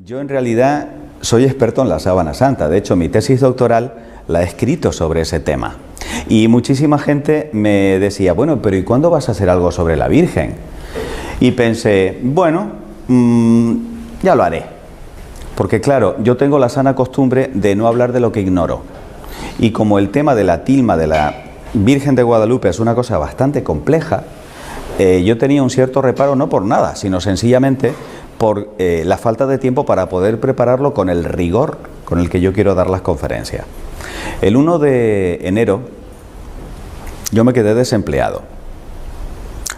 Yo en realidad soy experto en la sábana santa. De hecho, mi tesis doctoral la he escrito sobre ese tema. Y muchísima gente me decía, bueno, pero ¿y cuándo vas a hacer algo sobre la Virgen? Y pensé, bueno, ya lo haré. Porque claro, yo tengo la sana costumbre de no hablar de lo que ignoro. Y como el tema de la tilma de la Virgen de Guadalupe es una cosa bastante compleja, yo tenía un cierto reparo, no por nada, sino sencillamente por la falta de tiempo para poder prepararlo con el rigor con el que yo quiero dar las conferencias. El 1 de enero yo me quedé desempleado,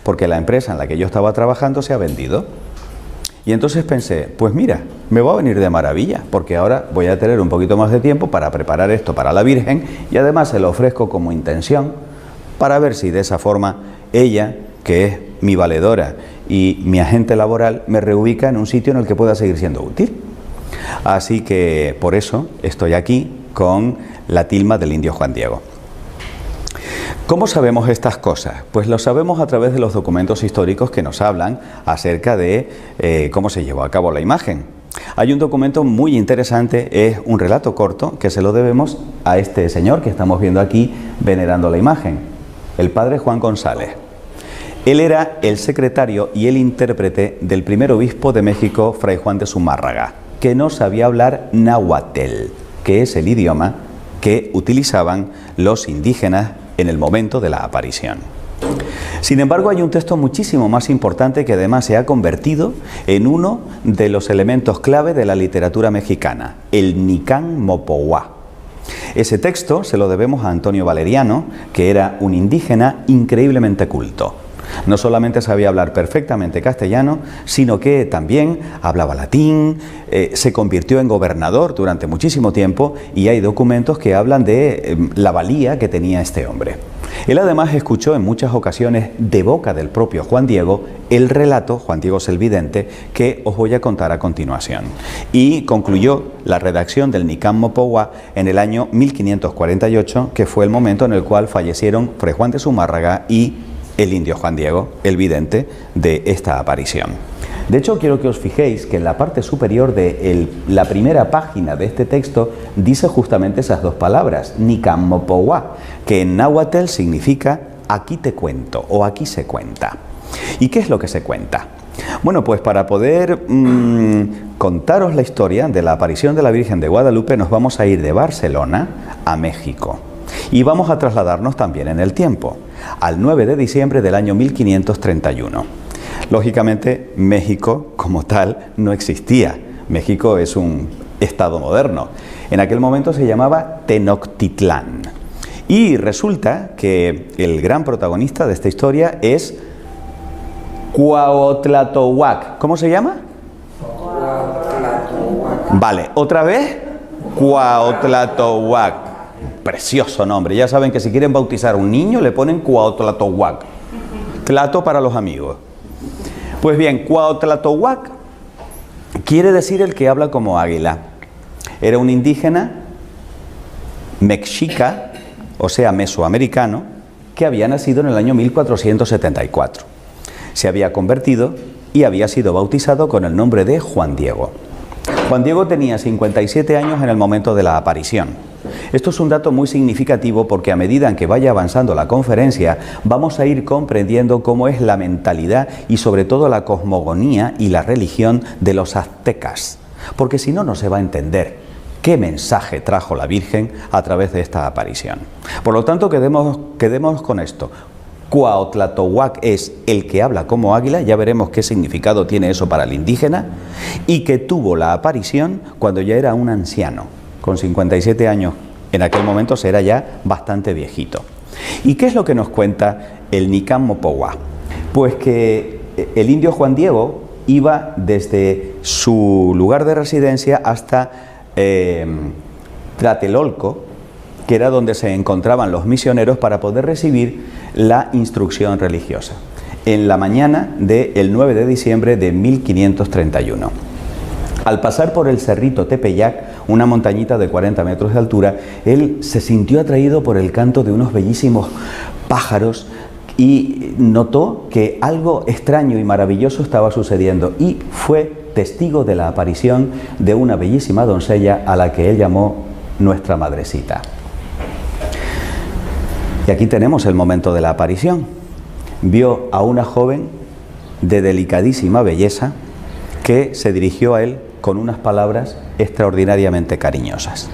porque la empresa en la que yo estaba trabajando se ha vendido. Y entonces pensé, pues mira, me va a venir de maravilla, porque ahora voy a tener un poquito más de tiempo para preparar esto para la Virgen, y además se lo ofrezco como intención para ver si de esa forma ella, que es mi valedora y mi agente laboral, me reubica en un sitio en el que pueda seguir siendo útil. Así que por eso estoy aquí con la tilma del indio Juan Diego. ¿Cómo sabemos estas cosas? Pues lo sabemos a través de los documentos históricos que nos hablan acerca de cómo se llevó a cabo la imagen. Hay un documento muy interesante, es un relato corto que se lo debemos a este señor que estamos viendo aquí venerando la imagen, el padre Juan González. Él era el secretario y el intérprete del primer obispo de México, Fray Juan de Zumárraga, que no sabía hablar náhuatl, que es el idioma que utilizaban los indígenas en el momento de la aparición. Sin embargo, hay un texto muchísimo más importante que además se ha convertido en uno de los elementos clave de la literatura mexicana, el Nicán Mopohuá. Ese texto se lo debemos a Antonio Valeriano, que era un indígena increíblemente culto. No solamente sabía hablar perfectamente castellano, sino que también hablaba latín, se convirtió en gobernador durante muchísimo tiempo y hay documentos que hablan de la valía que tenía este hombre. Él además escuchó en muchas ocasiones de boca del propio Juan Diego el relato, Juan Diego es el vidente, que os voy a contar a continuación. Y concluyó la redacción del Nicán Mopohuá en el año 1548, que fue el momento en el cual fallecieron Fray Juan de Zumárraga y el indio Juan Diego, el vidente de esta aparición. De hecho, quiero que os fijéis que en la parte superior de la primera página de este texto dice justamente esas dos palabras, Nicán Mopohuá, que en náhuatl significa aquí te cuento o aquí se cuenta. ¿Y qué es lo que se cuenta? Bueno, pues para poder contaros la historia de la aparición de la Virgen de Guadalupe nos vamos a ir de Barcelona a México. Y vamos a trasladarnos también en el tiempo, al 9 de diciembre del año 1531. Lógicamente, México como tal no existía. México es un estado moderno. En aquel momento se llamaba Tenochtitlán. Y resulta que el gran protagonista de esta historia es Cuauhtlatohuac. ¿Cómo se llama? Cuauhtlatohuac. Vale, otra vez, Cuauhtlatohuac. Precioso nombre. Ya saben que si quieren bautizar a un niño le ponen Cuauhtlatohuac. Tlato para los amigos. Pues bien, Cuauhtlatohuac quiere decir el que habla como águila. Era un indígena mexica, o sea, mesoamericano, que había nacido en el año 1474. Se había convertido y había sido bautizado con el nombre de Juan Diego. Juan Diego tenía 57 años en el momento de la aparición. Esto es un dato muy significativo porque a medida en que vaya avanzando la conferencia vamos a ir comprendiendo cómo es la mentalidad y sobre todo la cosmogonía y la religión de los aztecas, porque si no, no se va a entender qué mensaje trajo la Virgen a través de esta aparición. Por lo tanto, quedémonos con esto. Cuauhtlatohuac es el que habla como águila, ya veremos qué significado tiene eso para el indígena, y que tuvo la aparición cuando ya era un anciano, con 57 años. En aquel momento era ya bastante viejito. ¿Y qué es lo que nos cuenta el Nicán Mopohuá? Pues que el indio Juan Diego iba desde su lugar de residencia hasta Tlatelolco, que era donde se encontraban los misioneros para poder recibir la instrucción religiosa, en la mañana del 9 de diciembre de 1531. Al pasar por el cerrito Tepeyac, una montañita de 40 metros de altura, él se sintió atraído por el canto de unos bellísimos pájaros y notó que algo extraño y maravilloso estaba sucediendo y fue testigo de la aparición de una bellísima doncella a la que él llamó nuestra madrecita. Y aquí tenemos el momento de la aparición. Vio a una joven de delicadísima belleza que se dirigió a él con unas palabras extraordinariamente cariñosas.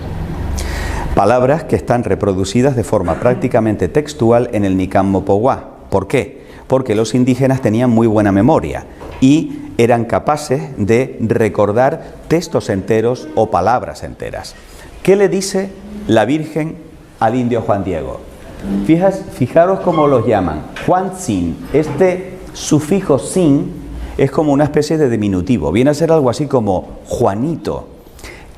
Palabras que están reproducidas de forma prácticamente textual en el Nican Mopowá. ¿Por qué? Porque los indígenas tenían muy buena memoria y eran capaces de recordar textos enteros o palabras enteras. ¿Qué le dice la Virgen al indio Juan Diego? Fijaros cómo los llaman. Juan Sin. Este sufijo sin es como una especie de diminutivo. Viene a ser algo así como Juanito,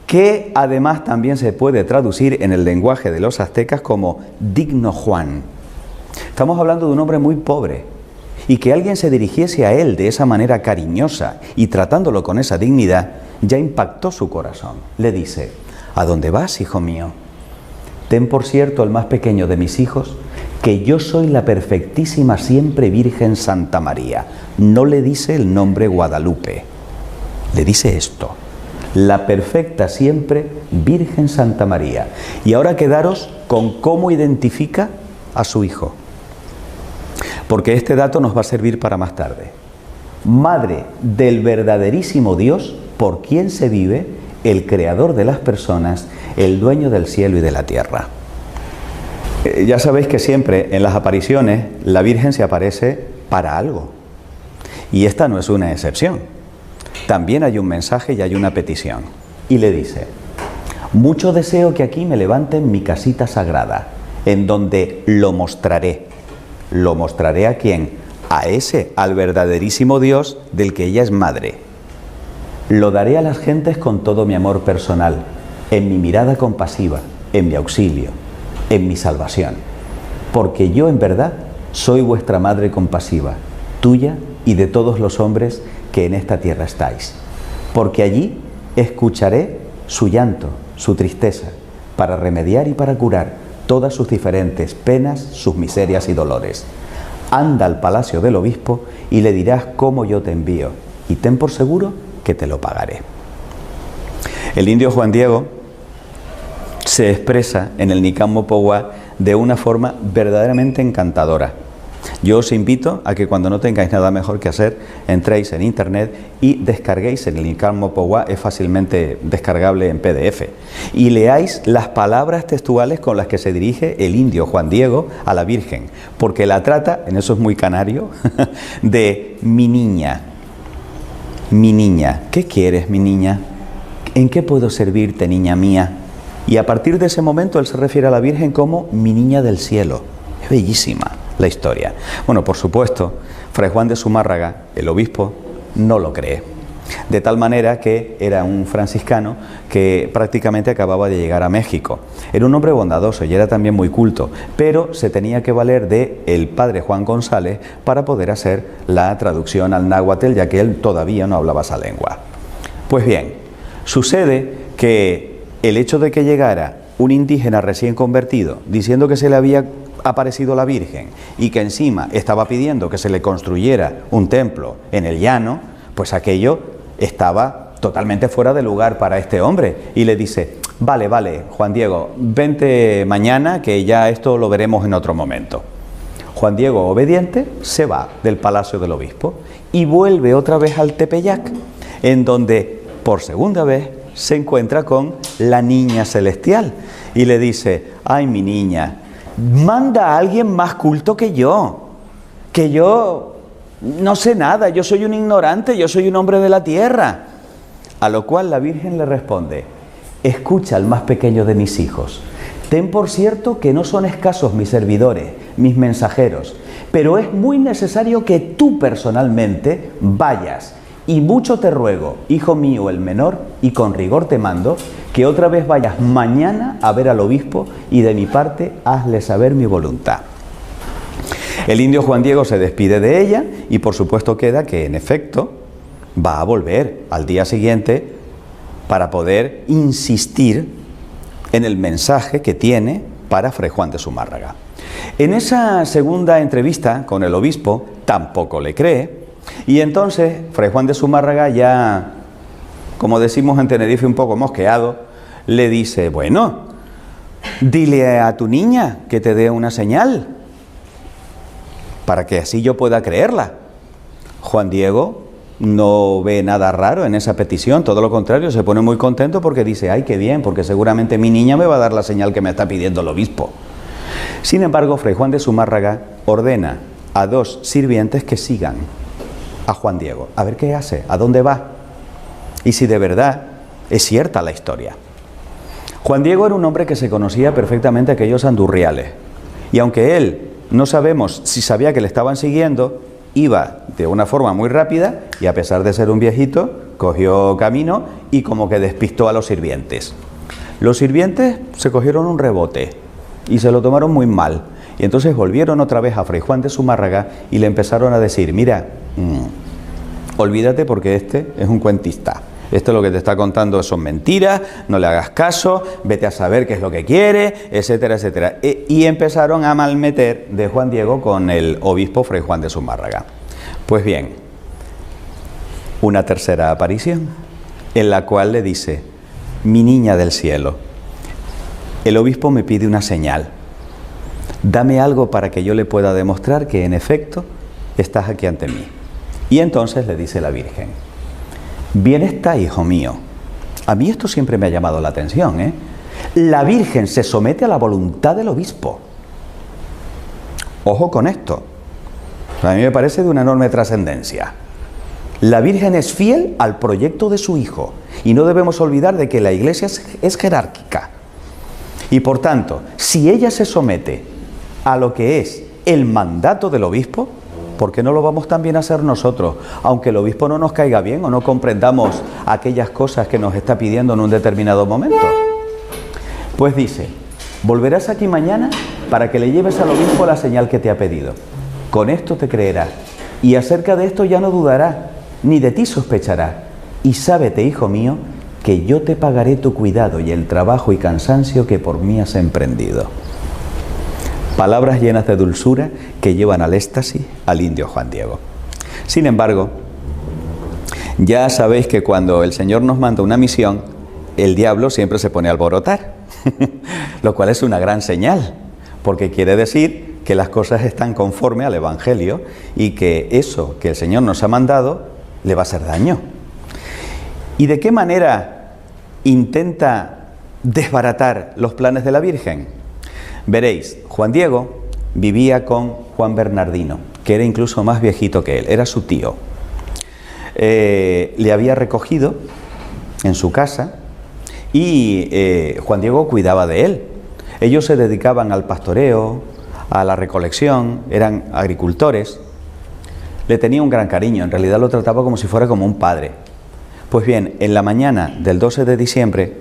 que además también se puede traducir en el lenguaje de los aztecas como digno Juan. Estamos hablando de un hombre muy pobre y que alguien se dirigiese a él de esa manera cariñosa y tratándolo con esa dignidad ya impactó su corazón. Le dice: ¿a dónde vas, hijo mío? Ten por cierto, el más pequeño de mis hijos, que yo soy la perfectísima siempre Virgen Santa María. No le dice el nombre Guadalupe, le dice esto: la perfecta siempre Virgen Santa María. Y ahora quedaros con cómo identifica a su hijo, porque este dato nos va a servir para más tarde. Madre del verdaderísimo Dios, por quien se vive, el creador de las personas, el dueño del cielo y de la tierra. Ya sabéis que siempre en las apariciones la Virgen se aparece para algo. Y esta no es una excepción. También hay un mensaje y hay una petición. Y le dice: mucho deseo que aquí me levanten mi casita sagrada, en donde lo mostraré. ¿Lo mostraré a quién? A ese, al verdaderísimo Dios del que ella es madre. Lo daré a las gentes con todo mi amor personal, en mi mirada compasiva, en mi auxilio, en mi salvación. Porque yo en verdad soy vuestra madre compasiva, tuya y de todos los hombres que en esta tierra estáis. Porque allí escucharé su llanto, su tristeza, para remediar y para curar todas sus diferentes penas, sus miserias y dolores. Anda al palacio del obispo y le dirás cómo yo te envío, y ten por seguro que te lo pagaré. El indio Juan Diego se expresa en el Nican Mopowá de una forma verdaderamente encantadora. Yo os invito a que cuando no tengáis nada mejor que hacer, entréis en internet y descarguéis el Nican Mopowá, es fácilmente descargable en PDF, y leáis las palabras textuales con las que se dirige el indio Juan Diego a la Virgen, porque la trata, en eso es muy canario, de mi niña. Mi niña, ¿qué quieres, mi niña? ¿En qué puedo servirte, niña mía? Y a partir de ese momento él se refiere a la Virgen como mi niña del cielo. Es bellísima la historia. Bueno, por supuesto, Fray Juan de Zumárraga, el obispo, no lo cree. De tal manera que era un franciscano que prácticamente acababa de llegar a México. Era un hombre bondadoso y era también muy culto, pero se tenía que valer de el padre Juan González para poder hacer la traducción al náhuatl, ya que él todavía no hablaba esa lengua. Pues bien, sucede que el hecho de que llegara un indígena recién convertido diciendo que se le había aparecido la Virgen y que encima estaba pidiendo que se le construyera un templo en el llano, pues aquello estaba totalmente fuera de lugar para este hombre, y le dice: vale, Juan Diego, vente mañana que ya esto lo veremos en otro momento. Juan Diego, obediente, se va del palacio del obispo y vuelve otra vez al Tepeyac, en donde por segunda vez se encuentra con la niña celestial y le dice: ay, mi niña, manda a alguien más culto que yo no sé nada, yo soy un ignorante, yo soy un hombre de la tierra. A lo cual la Virgen le responde: escucha al más pequeño de mis hijos, ten por cierto que no son escasos mis servidores, mis mensajeros, pero es muy necesario que tú personalmente vayas, y mucho te ruego, hijo mío el menor, y con rigor te mando, que otra vez vayas mañana a ver al obispo, y de mi parte hazle saber mi voluntad. El indio Juan Diego se despide de ella y por supuesto queda que en efecto va a volver al día siguiente para poder insistir en el mensaje que tiene para Fray Juan de Zumárraga. En esa segunda entrevista con el obispo tampoco le cree, y entonces Fray Juan de Zumárraga ya como decimos en Tenerife, un poco mosqueado, le dice, bueno, dile a tu niña que te dé una señal, para que así yo pueda creerla. Juan Diego no ve nada raro en esa petición, todo lo contrario, se pone muy contento porque dice, ay, qué bien, porque seguramente mi niña me va a dar la señal que me está pidiendo el obispo. Sin embargo, Fray Juan de Zumárraga ordena a 2 sirvientes que sigan a Juan Diego, a ver qué hace, a dónde va, y si de verdad es cierta la historia. Juan Diego era un hombre que se conocía perfectamente a aquellos andurriales, y aunque él no sabemos si sabía que le estaban siguiendo, iba de una forma muy rápida y a pesar de ser un viejito, cogió camino y como que despistó a los sirvientes. Los sirvientes se cogieron un rebote y se lo tomaron muy mal. Y entonces volvieron otra vez a Fray Juan de Zumárraga y le empezaron a decir, mira, olvídate porque este es un cuentista. Esto lo que te está contando son mentiras, no le hagas caso, vete a saber qué es lo que quiere, etcétera, etcétera. Y empezaron a malmeter de Juan Diego con el obispo Fray Juan de Zumárraga. Pues bien, una tercera aparición en la cual le dice, mi niña del cielo, el obispo me pide una señal. Dame algo para que yo le pueda demostrar que en efecto estás aquí ante mí. Y entonces le dice la Virgen, bien está, hijo mío. A mí esto siempre me ha llamado la atención, ¿eh? La Virgen se somete a la voluntad del obispo. Ojo con esto. A mí me parece de una enorme trascendencia. La Virgen es fiel al proyecto de su hijo. Y no debemos olvidar de que la Iglesia es jerárquica. Y por tanto, si ella se somete a lo que es el mandato del obispo, ¿por qué no lo vamos también a hacer nosotros? Aunque el obispo no nos caiga bien o no comprendamos aquellas cosas que nos está pidiendo en un determinado momento. Pues dice, volverás aquí mañana para que le lleves al obispo la señal que te ha pedido. Con esto te creerá. Y acerca de esto ya no dudará, ni de ti sospechará. Y sábete, hijo mío, que yo te pagaré tu cuidado y el trabajo y cansancio que por mí has emprendido. Palabras llenas de dulzura que llevan al éxtasis al indio Juan Diego. Sin embargo, ya sabéis que cuando el Señor nos manda una misión, el diablo siempre se pone a alborotar, lo cual es una gran señal, porque quiere decir que las cosas están conforme al Evangelio y que eso que el Señor nos ha mandado le va a hacer daño. ¿Y de qué manera intenta desbaratar los planes de la Virgen? Veréis, Juan Diego vivía con Juan Bernardino, que era incluso más viejito que él, era su tío. Le había recogido en su casa y Juan Diego cuidaba de él. Ellos se dedicaban al pastoreo, a la recolección, eran agricultores. Le tenía un gran cariño, en realidad lo trataba como si fuera como un padre. Pues bien, en la mañana del 12 de diciembre,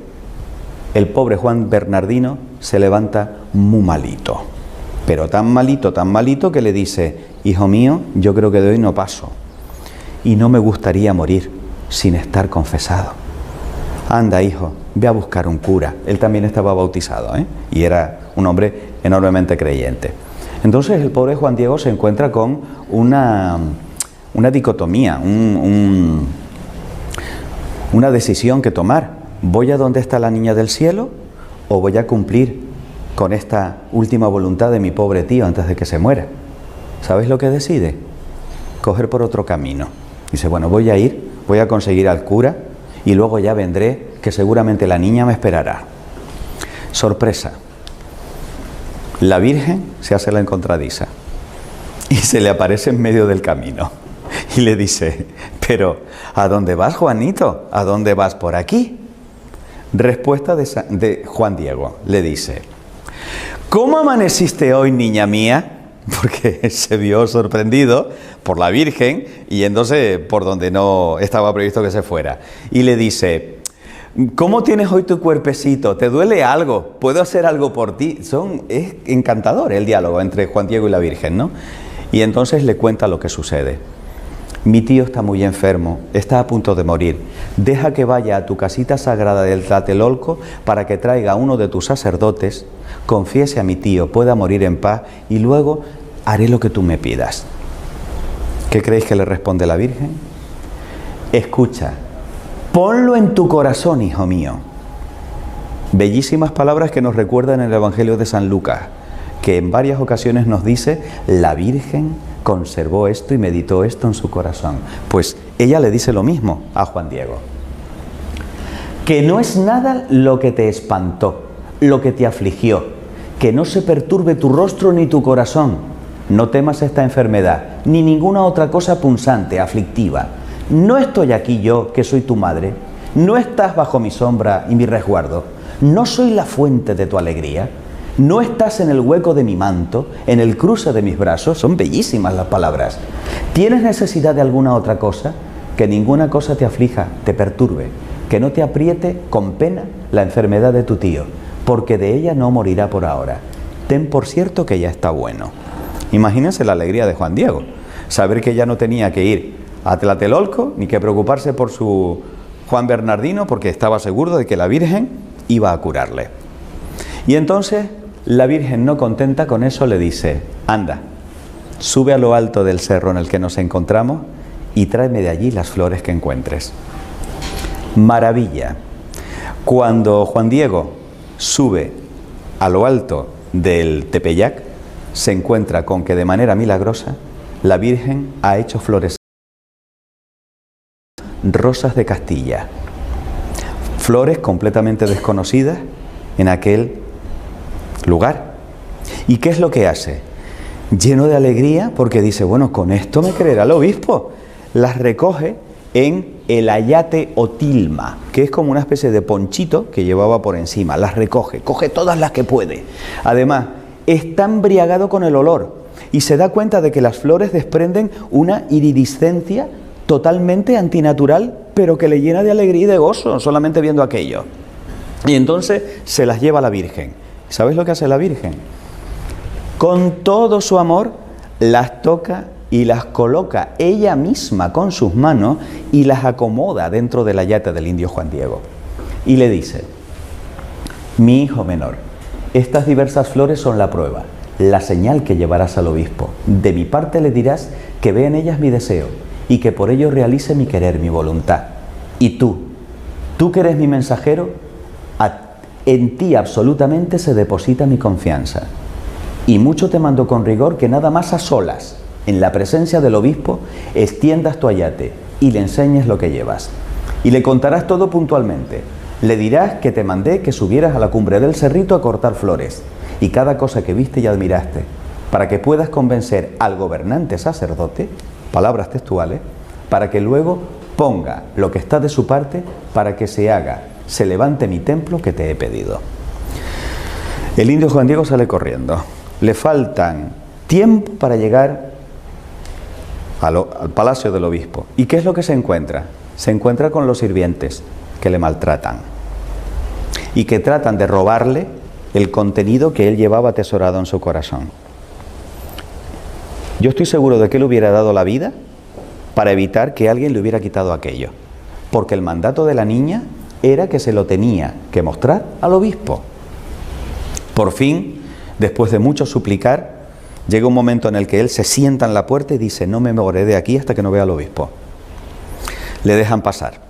el pobre Juan Bernardino se levanta muy malito, pero tan malito que le dice, hijo mío, yo creo que de hoy no paso y no me gustaría morir sin estar confesado. Anda, hijo, ve a buscar un cura. Él también estaba bautizado, ¿eh? Y era un hombre enormemente creyente. Entonces el pobre Juan Diego se encuentra con una dicotomía, una decisión que tomar. ¿Voy a donde está la niña del cielo o voy a cumplir con esta última voluntad de mi pobre tío antes de que se muera? ¿Sabéis lo que decide? Coger por otro camino. Dice, bueno, voy a conseguir al cura y luego ya vendré, que seguramente la niña me esperará. Sorpresa. La Virgen se hace la encontradiza y se le aparece en medio del camino y le dice, pero ¿a dónde vas, Juanito? ¿A dónde vas por aquí? Respuesta de Juan Diego, le dice, ¿cómo amaneciste hoy, niña mía? Porque se vio sorprendido por la Virgen y entonces por donde no estaba previsto que se fuera. Y le dice, ¿cómo tienes hoy tu cuerpecito? ¿Te duele algo? ¿Puedo hacer algo por ti? Es encantador el diálogo entre Juan Diego y la Virgen, ¿no? Y entonces le cuenta lo que sucede. Mi tío está muy enfermo, está a punto de morir. Deja que vaya a tu casita sagrada del Tlatelolco para que traiga a uno de tus sacerdotes, confiese a mi tío, pueda morir en paz y luego haré lo que tú me pidas. ¿Qué creéis que le responde la Virgen? Escucha, Ponlo en tu corazón, hijo mío. Bellísimas palabras que nos recuerdan en el Evangelio de San Lucas, que en varias ocasiones nos dice, la Virgen conservó esto y meditó esto en su corazón. Pues ella le dice lo mismo a Juan Diego. Que no es nada lo que te espantó, lo que te afligió, que no se perturbe tu rostro ni tu corazón. No temas esta enfermedad, ni ninguna otra cosa punzante, aflictiva. ¿No estoy aquí yo, que soy tu madre? ¿No estás bajo mi sombra y mi resguardo? ¿No soy la fuente de tu alegría? ¿No estás en el hueco de mi manto, en el cruce de mis brazos? Son bellísimas las palabras. ¿Tienes necesidad de alguna otra cosa? Que ninguna cosa te aflija, te perturbe, que no te apriete con pena la enfermedad de tu tío, porque de ella no morirá por ahora. Ten por cierto que ya está bueno. Imagínense la alegría de Juan Diego, saber que ya no tenía que ir a Tlatelolco, ni que preocuparse por su Juan Bernardino, porque estaba seguro de que la Virgen iba a curarle. Y entonces la Virgen, no contenta con eso, le dice, anda, sube a lo alto del cerro en el que nos encontramos y tráeme de allí las flores que encuentres. Maravilla. Cuando Juan Diego sube a lo alto del Tepeyac, se encuentra con que de manera milagrosa la Virgen ha hecho flores, rosas de Castilla, flores completamente desconocidas en aquel lugar. ¿Y qué es lo que hace? Lleno de alegría, porque dice, bueno, con esto me creerá el obispo. Las recoge en el ayate o tilma, que es como una especie de ponchito que llevaba por encima. Las recoge, coge todas las que puede. Además, está embriagado con el olor y se da cuenta de que las flores desprenden una iridiscencia totalmente antinatural, pero que le llena de alegría y de gozo solamente viendo aquello. Y entonces se las lleva a la Virgen. ¿Sabes lo que hace la Virgen? Con todo su amor las toca y las coloca ella misma con sus manos y las acomoda dentro del ayate del indio Juan Diego. Y le dice, mi hijo menor, estas diversas flores son la prueba, la señal que llevarás al obispo. De mi parte le dirás que vea en ellas mi deseo y que por ello realice mi querer, mi voluntad. Y tú que eres mi mensajero, en ti absolutamente se deposita mi confianza. Y mucho te mando con rigor que nada más a solas, en la presencia del obispo, extiendas tu ayate y le enseñes lo que llevas. Y le contarás todo puntualmente. Le dirás que te mandé que subieras a la cumbre del cerrito a cortar flores y cada cosa que viste y admiraste, para que puedas convencer al gobernante sacerdote, palabras textuales, para que luego ponga lo que está de su parte para que se levante mi templo que te he pedido. El indio Juan Diego sale corriendo. Le faltan tiempo para llegar al palacio del obispo. ¿Y qué es lo que se encuentra? Se encuentra con los sirvientes que le maltratan y que tratan de robarle el contenido que él llevaba atesorado en su corazón. Yo estoy seguro de que él hubiera dado la vida para evitar que alguien le hubiera quitado aquello, porque el mandato de la niña era que se lo tenía que mostrar al obispo. Por fin, después de mucho suplicar, llega un momento en el que él se sienta en la puerta y dice, no me moveré de aquí hasta que no vea al obispo. Le dejan pasar.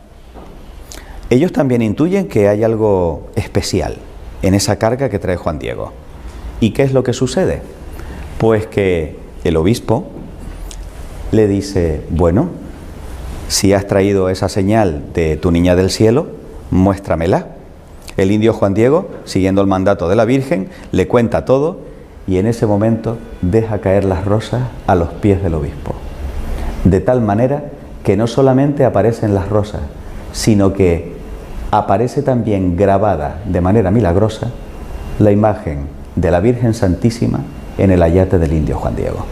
Ellos también intuyen que hay algo especial en esa carga que trae Juan Diego. ¿Y qué es lo que sucede? Pues que el obispo le dice, bueno, si has traído esa señal de tu niña del cielo, muéstramela. El indio Juan Diego, siguiendo el mandato de la Virgen, le cuenta todo y en ese momento deja caer las rosas a los pies del obispo. De tal manera que no solamente aparecen las rosas, sino que aparece también grabada de manera milagrosa la imagen de la Virgen Santísima en el ayate del indio Juan Diego.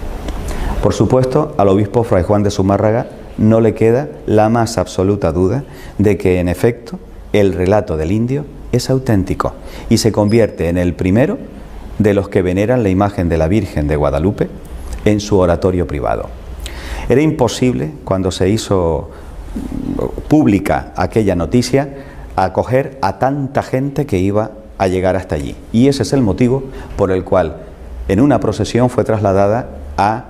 Por supuesto, al obispo Fray Juan de Zumárraga no le queda la más absoluta duda de que, en efecto, el relato del indio es auténtico y se convierte en el primero de los que veneran la imagen de la Virgen de Guadalupe en su oratorio privado. Era imposible, cuando se hizo pública aquella noticia, acoger a tanta gente que iba a llegar hasta allí. Y ese es el motivo por el cual en una procesión fue trasladada a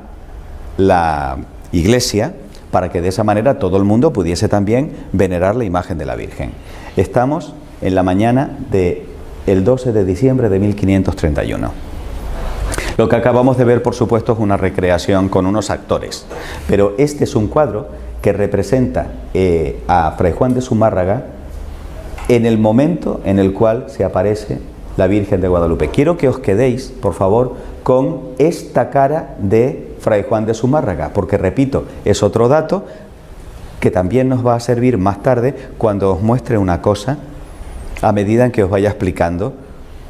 la iglesia para que de esa manera todo el mundo pudiese también venerar la imagen de la Virgen. Estamos en la mañana del 12 de diciembre de 1531. Lo que acabamos de ver, por supuesto, es una recreación con unos actores, pero este es un cuadro que representa a Fray Juan de Zumárraga en el momento en el cual se aparece la Virgen de Guadalupe. Quiero que os quedéis, por favor, con esta cara de Fray Juan de Zumárraga, porque, repito, es otro dato que también nos va a servir más tarde cuando os muestre una cosa a medida en que os vaya explicando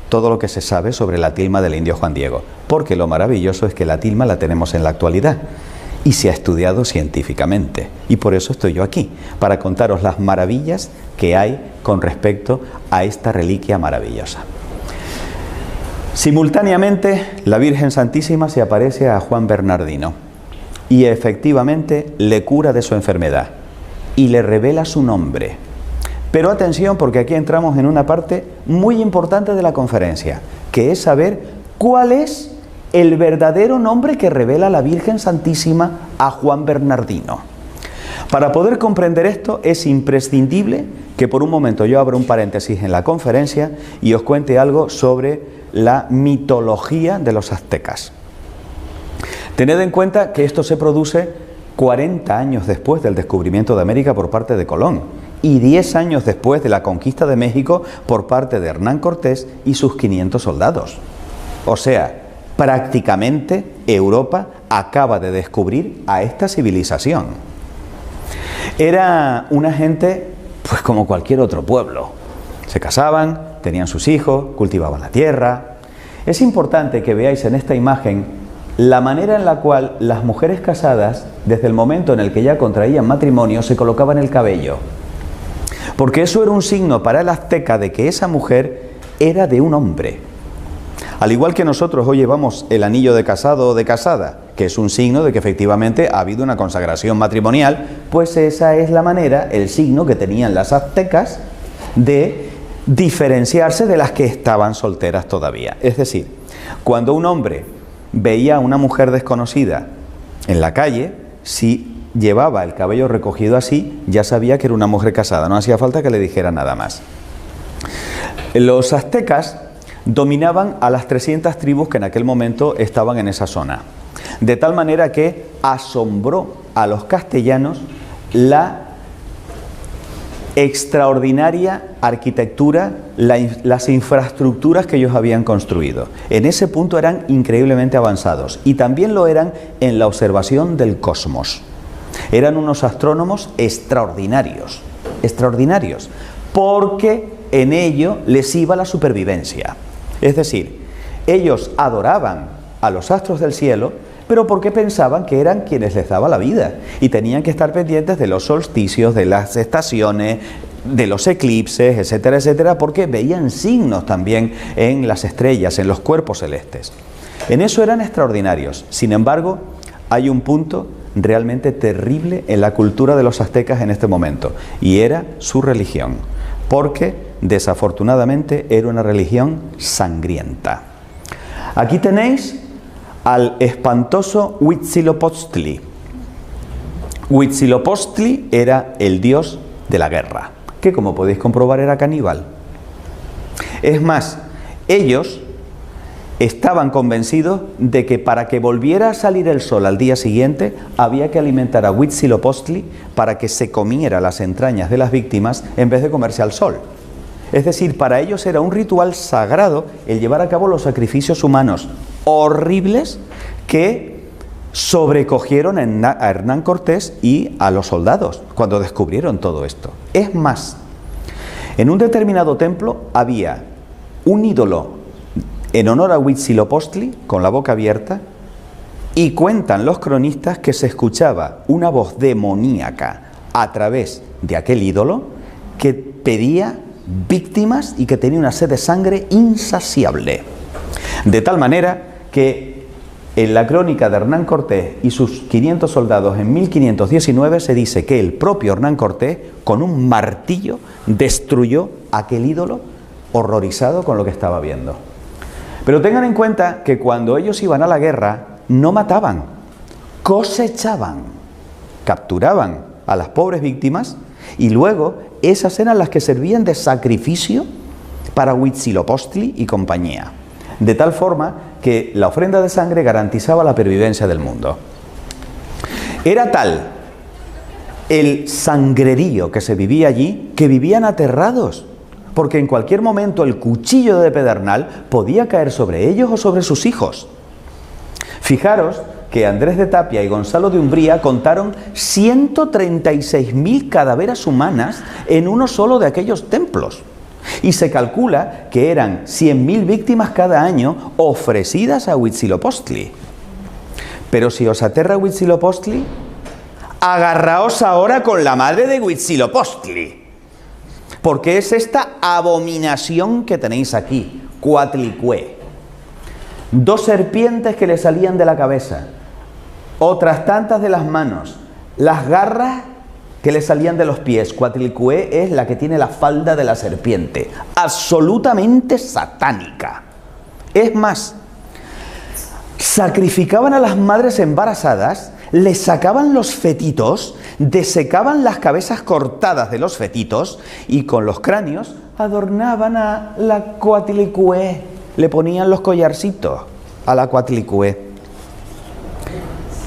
todo lo que se sabe sobre la tilma del indio Juan Diego, porque lo maravilloso es que la tilma la tenemos en la actualidad y se ha estudiado científicamente, y por eso estoy yo aquí, para contaros las maravillas que hay con respecto a esta reliquia maravillosa. Simultáneamente, la Virgen Santísima se aparece a Juan Bernardino y efectivamente le cura de su enfermedad y le revela su nombre. Pero atención, porque aquí entramos en una parte muy importante de la conferencia, que es saber cuál es el verdadero nombre que revela la Virgen Santísima a Juan Bernardino. Para poder comprender esto es imprescindible que por un momento yo abra un paréntesis en la conferencia y os cuente algo sobre la mitología de los aztecas. Tened en cuenta que esto se produce 40 años después del descubrimiento de América por parte de Colón y 10 años después de la conquista de México por parte de Hernán Cortés y sus 500 soldados. O sea, prácticamente Europa acaba de descubrir a esta civilización. Era una gente, pues como cualquier otro pueblo. Se casaban, tenían sus hijos, cultivaban la tierra. Es importante que veáis en esta imagen la manera en la cual las mujeres casadas, desde el momento en el que ya contraían matrimonio, se colocaban el cabello. Porque eso era un signo para el azteca de que esa mujer era de un hombre. Al igual que nosotros hoy llevamos el anillo de casado o de casada, que es un signo de que efectivamente ha habido una consagración matrimonial, pues esa es la manera, el signo que tenían las aztecas de diferenciarse de las que estaban solteras todavía. Es decir, cuando un hombre veía a una mujer desconocida en la calle, si llevaba el cabello recogido así, ya sabía que era una mujer casada, no hacía falta que le dijera nada más. Los aztecas dominaban a las 300 tribus que en aquel momento estaban en esa zona, de tal manera que asombró a los castellanos la extraordinaria arquitectura, las infraestructuras que ellos habían construido. En ese punto eran increíblemente avanzados y también lo eran en la observación del cosmos. Eran unos astrónomos extraordinarios, porque en ello les iba la supervivencia. Es decir, ellos adoraban a los astros del cielo, pero porque pensaban que eran quienes les daba la vida y tenían que estar pendientes de los solsticios, de las estaciones, de los eclipses, etcétera, etcétera, porque veían signos también en las estrellas, en los cuerpos celestes. En eso eran extraordinarios. Sin embargo, hay un punto realmente terrible en la cultura de los aztecas en este momento, y era su religión, porque desafortunadamente era una religión sangrienta. Aquí tenéis al espantoso Huitzilopochtli. Huitzilopochtli era el dios de la guerra, que como podéis comprobar era caníbal. Es más, ellos estaban convencidos de que para que volviera a salir el sol al día siguiente había que alimentar a Huitzilopochtli para que se comiera las entrañas de las víctimas en vez de comerse al sol. Es decir, para ellos era un ritual sagrado el llevar a cabo los sacrificios humanos horribles que sobrecogieron a Hernán Cortés y a los soldados cuando descubrieron todo esto. Es más, en un determinado templo había un ídolo en honor a Huitzilopochtli con la boca abierta, y cuentan los cronistas que se escuchaba una voz demoníaca a través de aquel ídolo que pedía víctimas y que tenía una sed de sangre insaciable. De tal manera que en la crónica de Hernán Cortés y sus 500 soldados en 1519 se dice que el propio Hernán Cortés con un martillo destruyó aquel ídolo horrorizado con lo que estaba viendo. Pero tengan en cuenta que cuando ellos iban a la guerra no mataban, cosechaban. capturaban a las pobres víctimas y luego esas eran las que servían de sacrificio para Huitzilopochtli y compañía. De tal forma que la ofrenda de sangre garantizaba la pervivencia del mundo. Era tal el sangrerío que se vivía allí que vivían aterrados, porque en cualquier momento el cuchillo de pedernal podía caer sobre ellos o sobre sus hijos. Fijaros que Andrés de Tapia y Gonzalo de Umbría contaron 136.000 cadáveres humanas en uno solo de aquellos templos. Y se calcula que eran 100.000 víctimas cada año ofrecidas a Huitzilopochtli. Pero si os aterra Huitzilopochtli, agarraos ahora con la madre de Huitzilopochtli. Porque es esta abominación que tenéis aquí, Coatlicue. 2 serpientes que le salían de la cabeza, otras tantas de las manos, las garras que le salían de los pies. Coatlicue es la que tiene la falda de la serpiente, absolutamente satánica. Es más, sacrificaban a las madres embarazadas, les sacaban los fetitos, desecaban las cabezas cortadas de los fetitos y con los cráneos adornaban a la Coatlicue. Le ponían los collarcitos a la Coatlicue.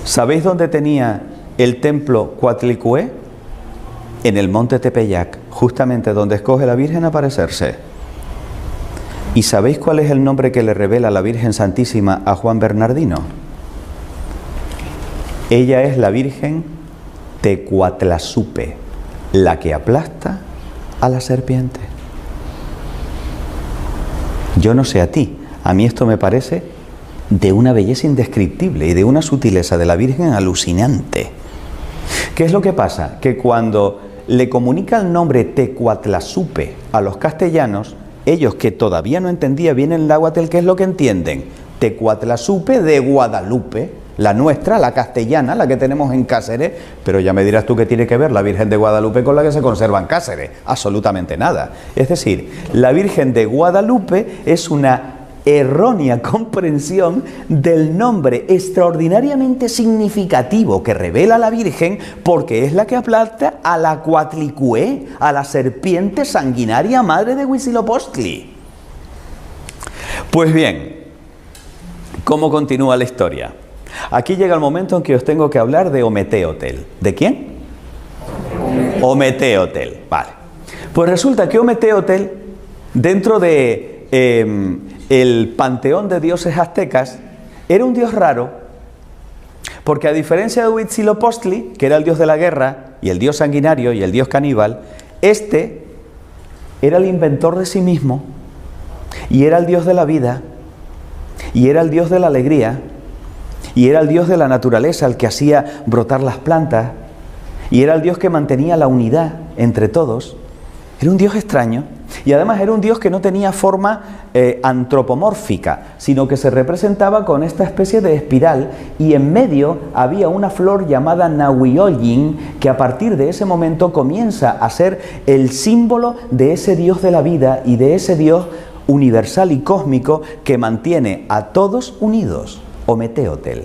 ¿Sabéis dónde tenía el templo Coatlicue? En el monte Tepeyac, justamente donde escoge la Virgen aparecerse. ¿Y sabéis cuál es el nombre que le revela la Virgen Santísima a Juan Bernardino? Ella es la Virgen Tecuatlazupe, la que aplasta a la serpiente. Yo no sé a ti, a mí esto me parece de una belleza indescriptible y de una sutileza de la Virgen alucinante. ¿Qué es lo que pasa? Que cuando le comunica el nombre Tecuatlazupe a los castellanos, ellos que todavía no entendían bien el náhuatl, ¿qué es lo que entienden? Tecuatlazupe de Guadalupe, la nuestra, la castellana, la que tenemos en Cáceres, pero ya me dirás tú qué tiene que ver la Virgen de Guadalupe con la que se conserva en Cáceres. Absolutamente nada. Es decir, la Virgen de Guadalupe es una errónea comprensión del nombre extraordinariamente significativo que revela la Virgen, porque es la que aplasta a la Coatlicue, a la serpiente sanguinaria madre de Huitzilopochtli. Pues bien, ¿cómo continúa la historia? Aquí llega el momento en que os tengo que hablar de Ometeotl. ¿De quién? Ometeotl, vale. Pues resulta que Ometeotl, dentro de el panteón de dioses aztecas, era un dios raro, porque a diferencia de Huitzilopochtli, que era el dios de la guerra, y el dios sanguinario, y el dios caníbal, este era el inventor de sí mismo, y era el dios de la vida, y era el dios de la alegría, y era el dios de la naturaleza, el que hacía brotar las plantas, y era el dios que mantenía la unidad entre todos. Era un dios extraño, y además era un dios que no tenía forma antropomórfica, sino que se representaba con esta especie de espiral, y en medio había una flor llamada Nahuioyin, que a partir de ese momento comienza a ser el símbolo de ese dios de la vida y de ese dios universal y cósmico que mantiene a todos unidos. Ometeotl.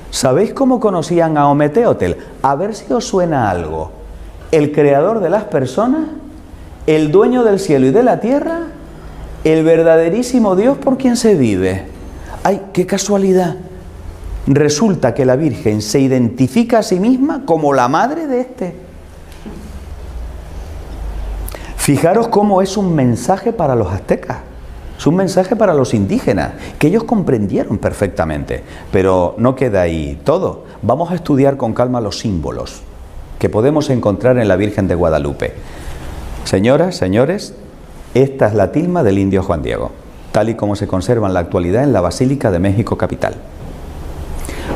¿Sabéis cómo conocían a Ometeotl? A ver si os suena algo. El creador de las personas, el dueño del cielo y de la tierra, el verdaderísimo Dios por quien se vive. ¡Ay, qué casualidad! Resulta que la Virgen se identifica a sí misma como la madre de este. Fijaros cómo es un mensaje para los aztecas. Es un mensaje para los indígenas, que ellos comprendieron perfectamente. Pero no queda ahí todo. Vamos a estudiar con calma los símbolos que podemos encontrar en la Virgen de Guadalupe. Señoras, señores, esta es la tilma del indio Juan Diego, tal y como se conserva en la actualidad en la Basílica de México Capital.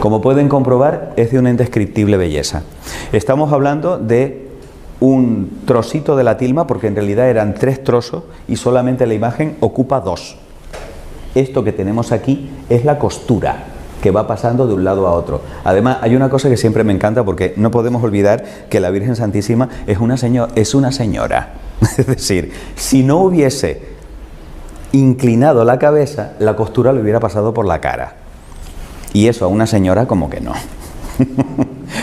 Como pueden comprobar, es de una indescriptible belleza. Estamos hablando de un trocito de la tilma, porque en realidad eran 3 trozos y solamente la imagen ocupa 2. Esto que tenemos aquí es la costura que va pasando de un lado a otro. Además, hay una cosa que siempre me encanta, porque no podemos olvidar que la Virgen Santísima es una señora. Es decir, si no hubiese inclinado la cabeza, la costura le hubiera pasado por la cara. Y eso a una señora como que no.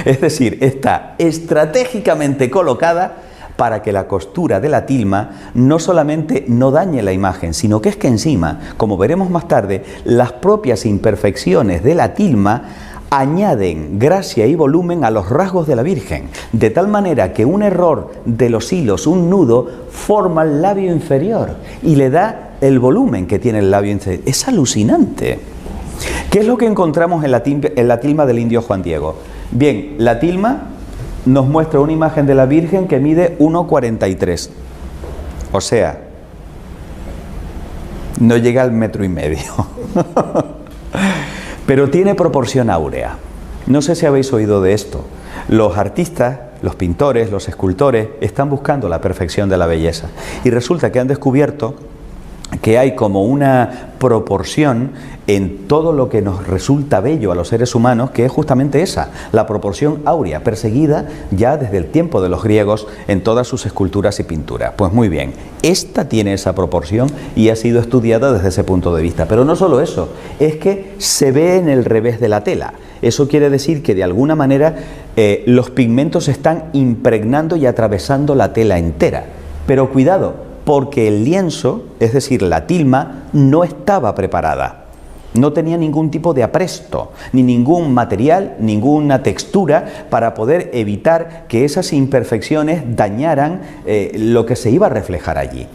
Es decir, está estratégicamente colocada para que la costura de la tilma no solamente no dañe la imagen, sino que es que encima, como veremos más tarde, las propias imperfecciones de la tilma añaden gracia y volumen a los rasgos de la Virgen, de tal manera que un error de los hilos, un nudo, forma el labio inferior y le da el volumen que tiene el labio inferior. Es alucinante. ¿Qué es lo que encontramos en la tilma del indio Juan Diego? Bien, la tilma nos muestra una imagen de la Virgen que mide 1,43. O sea, no llega al 1,5 metros. Pero tiene proporción áurea. No sé si habéis oído de esto. Los artistas, los pintores, los escultores están buscando la perfección de la belleza. Y resulta que han descubierto que hay como una proporción en todo lo que nos resulta bello a los seres humanos, que es justamente esa, la proporción áurea, perseguida ya desde el tiempo de los griegos en todas sus esculturas y pinturas. Pues muy bien, esta tiene esa proporción y ha sido estudiada desde ese punto de vista. Pero no solo eso, es que se ve en el revés de la tela. Eso quiere decir que de alguna manera los pigmentos están impregnando y atravesando la tela entera. Pero cuidado, porque el lienzo, es decir, la tilma, no estaba preparada. No tenía ningún tipo de apresto, ni ningún material, ninguna textura para poder evitar que esas imperfecciones dañaran lo que se iba a reflejar allí.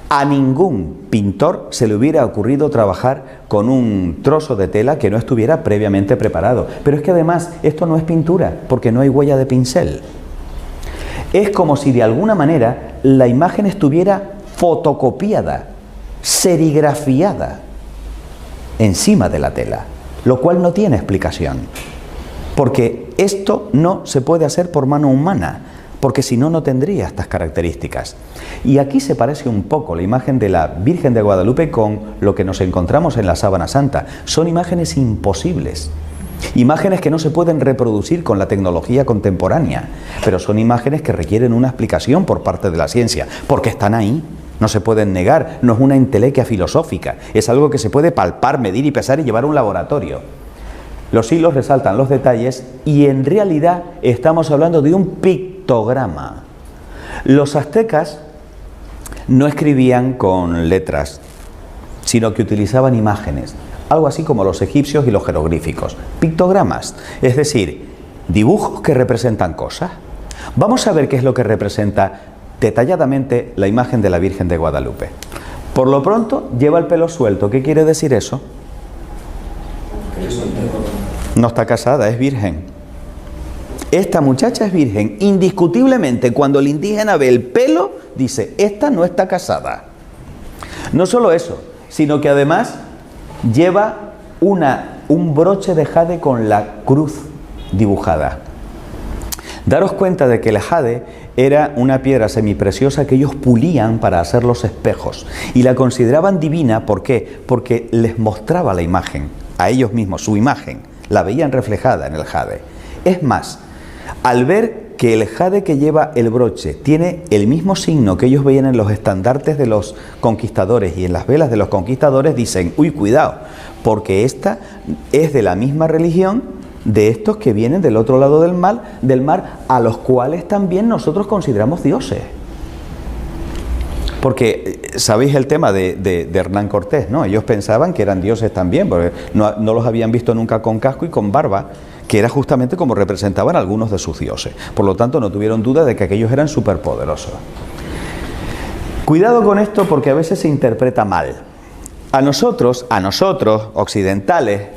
A ningún pintor se le hubiera ocurrido trabajar con un trozo de tela que no estuviera previamente preparado. Pero es que además esto no es pintura, porque no hay huella de pincel. Es como si de alguna manera la imagen estuviera fotocopiada, serigrafiada encima de la tela, lo cual no tiene explicación, porque esto no se puede hacer por mano humana, porque si no, no tendría estas características. Y aquí se parece un poco la imagen de la Virgen de Guadalupe con lo que nos encontramos en la Sábana Santa. Son imágenes imposibles, imágenes que no se pueden reproducir con la tecnología contemporánea, pero son imágenes que requieren una explicación por parte de la ciencia, porque están ahí. No se pueden negar, no es una entelequia filosófica, es algo que se puede palpar, medir y pesar y llevar a un laboratorio. Los hilos resaltan los detalles y en realidad estamos hablando de un pictograma. Los aztecas no escribían con letras, sino que utilizaban imágenes, algo así como los egipcios y los jeroglíficos, pictogramas, es decir, dibujos que representan cosas. Vamos a ver qué es lo que representa detalladamente la imagen de la Virgen de Guadalupe. Por lo pronto lleva el pelo suelto. ¿Qué quiere decir eso? No está casada, es virgen. Esta muchacha es virgen. Indiscutiblemente, cuando el indígena ve el pelo, dice, esta no está casada. No solo eso, sino que además lleva un broche de jade con la cruz dibujada. Daros cuenta de que el jade era una piedra semipreciosa que ellos pulían para hacer los espejos y la consideraban divina. ¿Por qué? Porque les mostraba la imagen, a ellos mismos, su imagen, la veían reflejada en el jade. Es más, al ver que el jade que lleva el broche tiene el mismo signo que ellos veían en los estandartes de los conquistadores y en las velas de los conquistadores, dicen, uy, cuidado, porque esta es de la misma religión de estos que vienen del otro lado del mar, a los cuales también nosotros consideramos dioses. Porque sabéis el tema de Hernán Cortés, ¿no? Ellos pensaban que eran dioses también, porque no los habían visto nunca con casco y con barba, que era justamente como representaban algunos de sus dioses. Por lo tanto, no tuvieron duda de que aquellos eran superpoderosos. Cuidado con esto, porque a veces se interpreta mal. A nosotros, occidentales,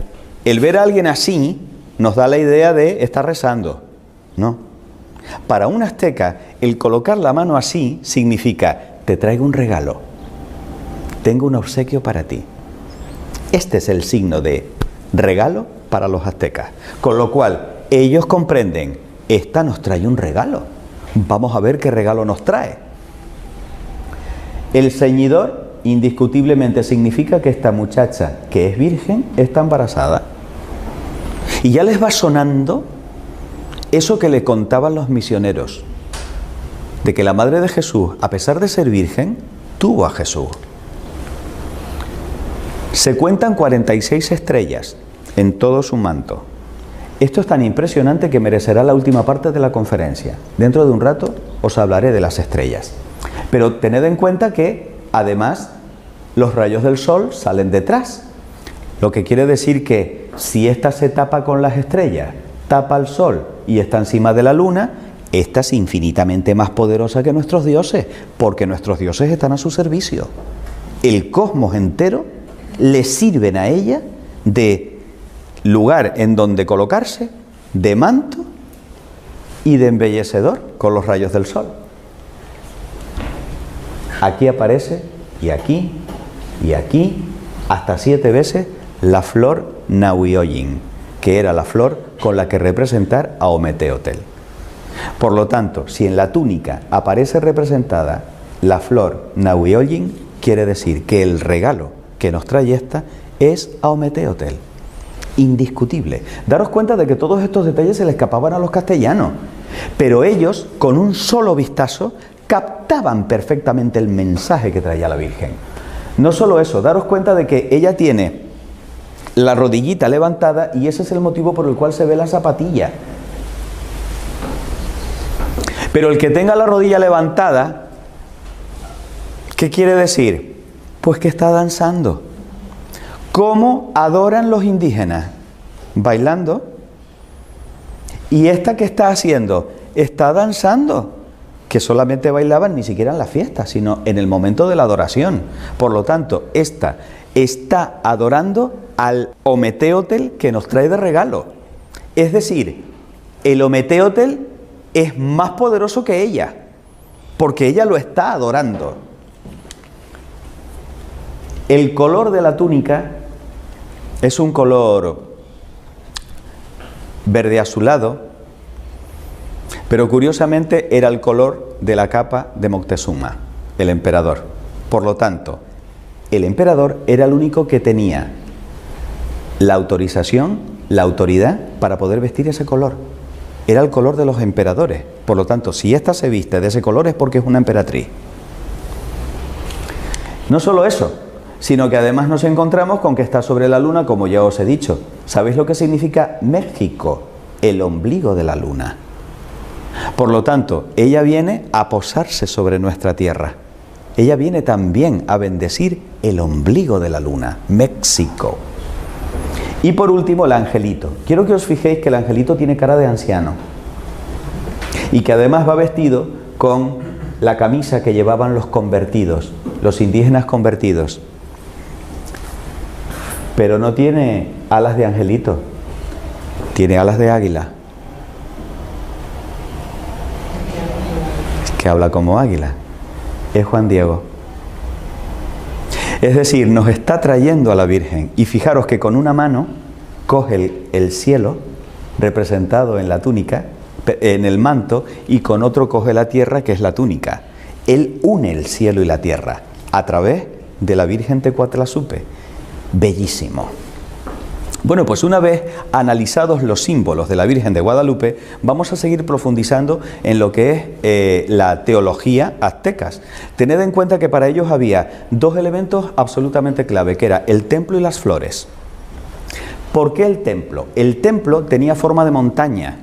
el ver a alguien así nos da la idea de estar rezando, ¿no? Para un azteca, el colocar la mano así significa, te traigo un regalo, tengo un obsequio para ti. Este es el signo de regalo para los aztecas, con lo cual ellos comprenden, esta nos trae un regalo, vamos a ver qué regalo nos trae. El ceñidor indiscutiblemente significa que esta muchacha, que es virgen, está embarazada. Y ya les va sonando eso que le contaban los misioneros, de que la madre de Jesús, a pesar de ser virgen, tuvo a Jesús. Se cuentan 46 estrellas en todo su manto. Esto es tan impresionante que merecerá la última parte de la conferencia. Dentro de un rato os hablaré de las estrellas. Pero tened en cuenta que, además, los rayos del sol salen detrás. Lo que quiere decir que si ésta se tapa con las estrellas, tapa al sol y está encima de la luna, esta es infinitamente más poderosa que nuestros dioses, porque nuestros dioses están a su servicio. El cosmos entero le sirven a ella de lugar en donde colocarse, de manto y de embellecedor con los rayos del sol. Aquí aparece, y aquí, hasta 7 veces la flor Nahuioyin, que era la flor con la que representar a Ometeotl. Por lo tanto, si en la túnica aparece representada la flor Nahuioyin, quiere decir que el regalo que nos trae esta es a Ometeotl. Indiscutible. Daros cuenta de que todos estos detalles se le escapaban a los castellanos, pero ellos, con un solo vistazo, captaban perfectamente el mensaje que traía la Virgen. No solo eso, daros cuenta de que ella tiene la rodillita levantada y ese es el motivo por el cual se ve la zapatilla. Pero el que tenga la rodilla levantada, ¿qué quiere decir? Pues que está danzando. ¿Cómo adoran los indígenas? Bailando. ¿Y esta qué está haciendo? Está danzando. Que solamente bailaban ni siquiera en la fiesta, sino en el momento de la adoración. Por lo tanto, esta está adorando al Ometeotl que nos trae de regalo. Es decir, el Ometeotl es más poderoso que ella, porque ella lo está adorando. El color de la túnica es un color verde azulado, pero curiosamente era el color de la capa de Moctezuma, el emperador. Por lo tanto, el emperador era el único que tenía la autorización, la autoridad para poder vestir ese color. Era el color de los emperadores. Por lo tanto, si ésta se viste de ese color es porque es una emperatriz. No solo eso, sino que además nos encontramos con que está sobre la luna, como ya os he dicho. ¿Sabéis lo que significa México? El ombligo de la luna. Por lo tanto, ella viene a posarse sobre nuestra tierra. Ella viene también a bendecir el ombligo de la luna, México. Y por último, el angelito. Quiero que os fijéis que el angelito tiene cara de anciano y que además va vestido con la camisa que llevaban los convertidos, los indígenas convertidos. Pero no tiene alas de angelito, tiene alas de águila. Es que habla como águila. Es Juan Diego. Es decir, nos está trayendo a la Virgen. Y fijaros que con una mano coge el cielo, representado en la túnica, en el manto, y con otro coge la tierra, que es la túnica. Él une el cielo y la tierra a través de la Virgen Tecuatlazupe. Bellísimo. Bueno, pues una vez analizados los símbolos de la Virgen de Guadalupe, vamos a seguir profundizando en lo que es la teología aztecas. Tened en cuenta que para ellos había dos elementos absolutamente clave, que era el templo y las flores. ¿Por qué el templo? El templo tenía forma de montaña,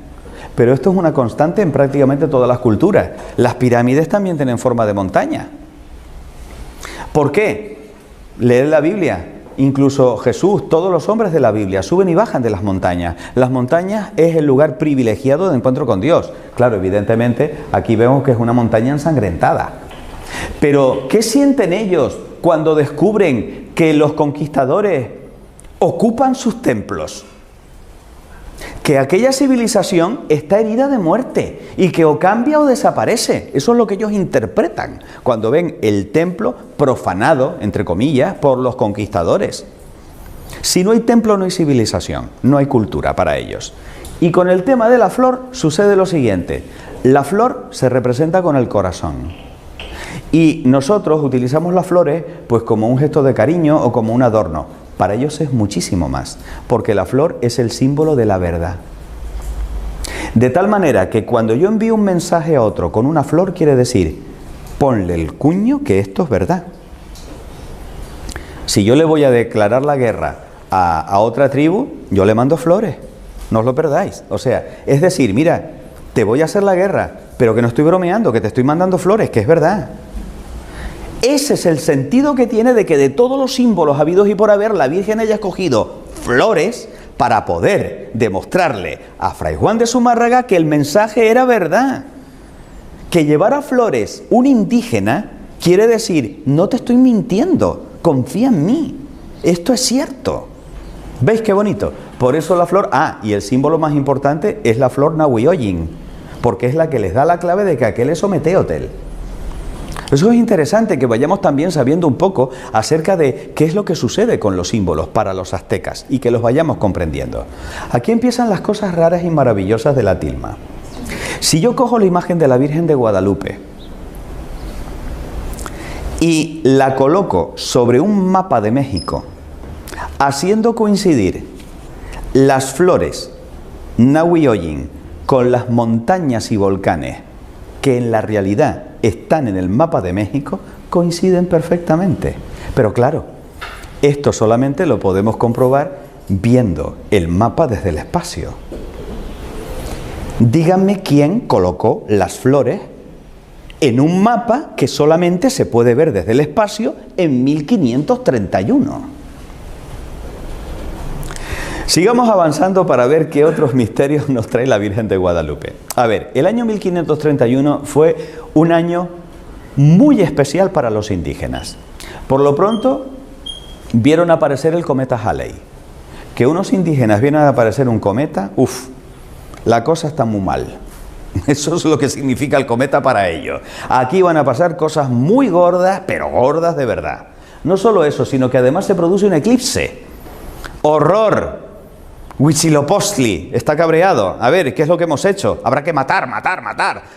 pero esto es una constante en prácticamente todas las culturas. Las pirámides también tienen forma de montaña. ¿Por qué? Leed la Biblia. Incluso Jesús, todos los hombres de la Biblia suben y bajan de las montañas. Las montañas es el lugar privilegiado de encuentro con Dios. Claro, evidentemente aquí vemos que es una montaña ensangrentada. Pero, ¿qué sienten ellos cuando descubren que los conquistadores ocupan sus templos? Que aquella civilización está herida de muerte y que o cambia o desaparece. Eso es lo que ellos interpretan cuando ven el templo profanado, entre comillas, por los conquistadores. Si no hay templo, no hay civilización, no hay cultura para ellos. Y con el tema de la flor sucede lo siguiente. La flor se representa con el corazón. Y nosotros utilizamos las flores pues como un gesto de cariño o como un adorno. Para ellos es muchísimo más, porque la flor es el símbolo de la verdad. De tal manera que cuando yo envío un mensaje a otro con una flor, quiere decir, ponle el cuño que esto es verdad. Si yo le voy a declarar la guerra a otra tribu, yo le mando flores. no os lo perdáis. O sea, es decir, mira, te voy a hacer la guerra, pero que no estoy bromeando, que te estoy mandando flores, que es verdad. Ese es el sentido que tiene de que de todos los símbolos habidos y por haber, la Virgen haya escogido flores para poder demostrarle a Fray Juan de Zumárraga que el mensaje era verdad. Que llevara flores un indígena quiere decir, no te estoy mintiendo, confía en mí, esto es cierto. ¿Veis qué bonito? Por eso la flor, y el símbolo más importante es la flor Nahuioyin, porque es la que les da la clave de que aquel es Ometeotl. Eso es interesante, que vayamos también sabiendo un poco acerca de qué es lo que sucede con los símbolos para los aztecas y que los vayamos comprendiendo. Aquí empiezan las cosas raras y maravillosas de la tilma. Si yo cojo la imagen de la Virgen de Guadalupe y la coloco sobre un mapa de México, haciendo coincidir las flores Nahuioyin con las montañas y volcanes que en la realidad están en el mapa de México, coinciden perfectamente. Pero claro, esto solamente lo podemos comprobar viendo el mapa desde el espacio. Díganme quién colocó las flores en un mapa que solamente se puede ver desde el espacio en 1531. Sigamos avanzando para ver qué otros misterios nos trae la Virgen de Guadalupe. A ver, el año 1531 fue un año muy especial para los indígenas. Por lo pronto, vieron aparecer el cometa Halley. Que unos indígenas vieran a aparecer un cometa, la cosa está muy mal. Eso es lo que significa el cometa para ellos. Aquí van a pasar cosas muy gordas, pero gordas de verdad. No solo eso, sino que además se produce un eclipse. ¡Horror! Huitzilopochtli está cabreado. A ver, ¿qué es lo que hemos hecho? Habrá que matar,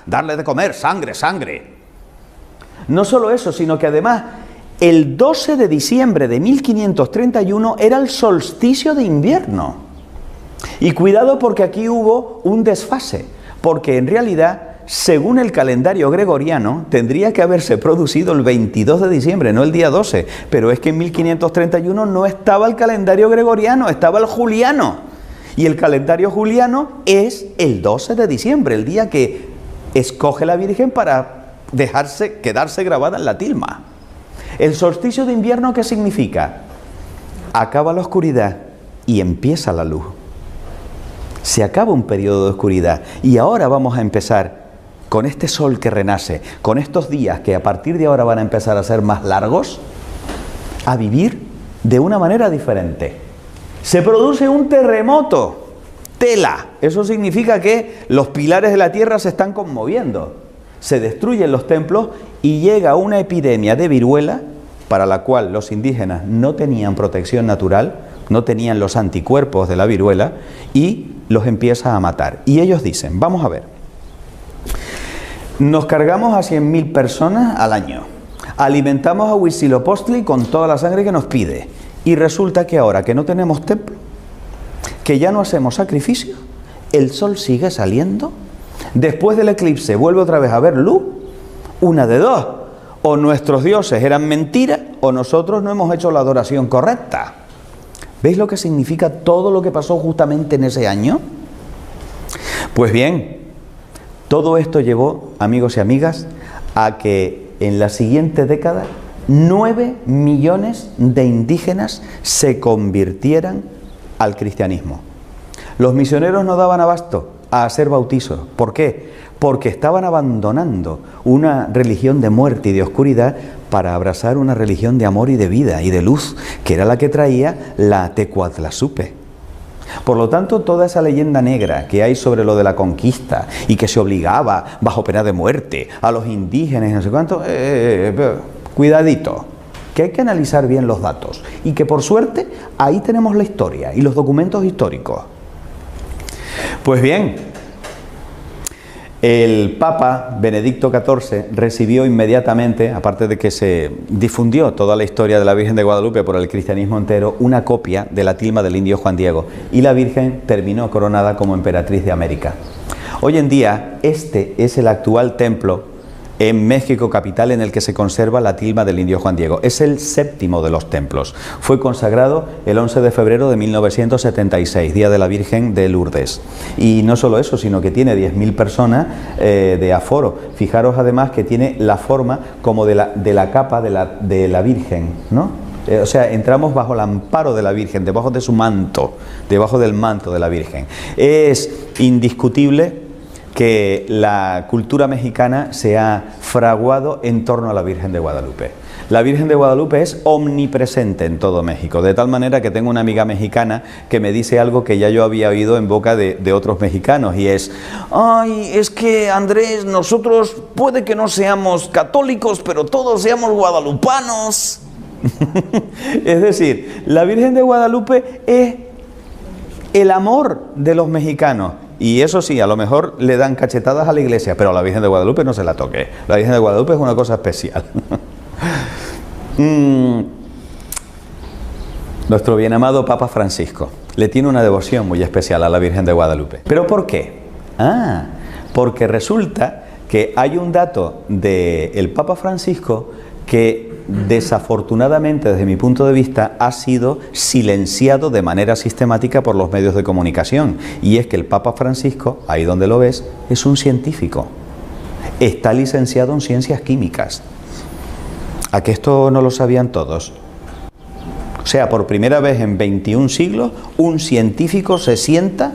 darle de comer, sangre. No solo eso, sino que además el 12 de diciembre de 1531 era el solsticio de invierno. Y cuidado, porque aquí hubo un desfase, porque en realidad, según el calendario gregoriano, tendría que haberse producido el 22 de diciembre, no el día 12, pero es que en 1531 no estaba el calendario gregoriano, estaba el juliano. Y el calendario juliano es el 12 de diciembre, el día que escoge la Virgen para quedarse grabada en la tilma. El solsticio de invierno, ¿qué significa? Acaba la oscuridad y empieza la luz. Se acaba un periodo de oscuridad y ahora vamos a empezar con este sol que renace, con estos días que a partir de ahora van a empezar a ser más largos, a vivir de una manera diferente. Se produce un terremoto, tela, eso significa que los pilares de la tierra se están conmoviendo, se destruyen los templos y llega una epidemia de viruela para la cual los indígenas no tenían protección natural, no tenían los anticuerpos de la viruela y los empieza a matar. Y ellos dicen, vamos a ver, nos cargamos a 100.000 personas al año, alimentamos a Huitzilopochtli con toda la sangre que nos pide y resulta que ahora que no tenemos templo, que ya no hacemos sacrificios, el sol sigue saliendo, después del eclipse vuelve otra vez a haber luz, una de dos, o nuestros dioses eran mentiras o nosotros no hemos hecho la adoración correcta. ¿Veis lo que significa todo lo que pasó justamente en ese año? Pues bien, todo esto llevó, amigos y amigas, a que en la siguiente década 9 millones de indígenas se convirtieran al cristianismo. Los misioneros no daban abasto a hacer bautizos. ¿Por qué? Porque estaban abandonando una religión de muerte y de oscuridad para abrazar una religión de amor y de vida y de luz, que era la que traía la Tecuatlazupe. Por lo tanto, toda esa leyenda negra que hay sobre lo de la conquista y que se obligaba bajo pena de muerte a los indígenas, no sé cuánto, cuidadito, que hay que analizar bien los datos y que por suerte ahí tenemos la historia y los documentos históricos. Pues bien, el Papa Benedicto XIV recibió inmediatamente, aparte de que se difundió toda la historia de la Virgen de Guadalupe por el cristianismo entero, una copia de la tilma del indio Juan Diego, y la Virgen terminó coronada como emperatriz de América. Hoy en día, este es el actual templo en México capital, en el que se conserva la tilma del indio Juan Diego. Es el séptimo de los templos. Fue consagrado el 11 de febrero de 1976, Día de la Virgen de Lourdes. Y no solo eso, sino que tiene 10.000 personas de aforo. Fijaros además que tiene la forma como de la capa de la Virgen, ¿no? O sea, entramos bajo el amparo de la Virgen, debajo de su manto, debajo del manto de la Virgen. Es indiscutible que la cultura mexicana se ha fraguado en torno a la Virgen de Guadalupe. La Virgen de Guadalupe es omnipresente en todo México, de tal manera que tengo una amiga mexicana que me dice algo que ya yo había oído en boca de otros mexicanos, y es: ay, es que Andrés, nosotros puede que no seamos católicos, pero todos seamos guadalupanos. Es decir, la Virgen de Guadalupe es el amor de los mexicanos. Y eso sí, a lo mejor le dan cachetadas a la iglesia, pero a la Virgen de Guadalupe no se la toque. La Virgen de Guadalupe es una cosa especial. Nuestro bien amado Papa Francisco le tiene una devoción muy especial a la Virgen de Guadalupe. ¿Pero por qué? Porque resulta que hay un dato del Papa Francisco que desafortunadamente, desde mi punto de vista, ha sido silenciado de manera sistemática por los medios de comunicación, y es que el Papa Francisco, ahí donde lo ves, es un científico, está licenciado en ciencias químicas. ¿A que esto no lo sabían todos? O sea, por primera vez en 21 siglos, un científico se sienta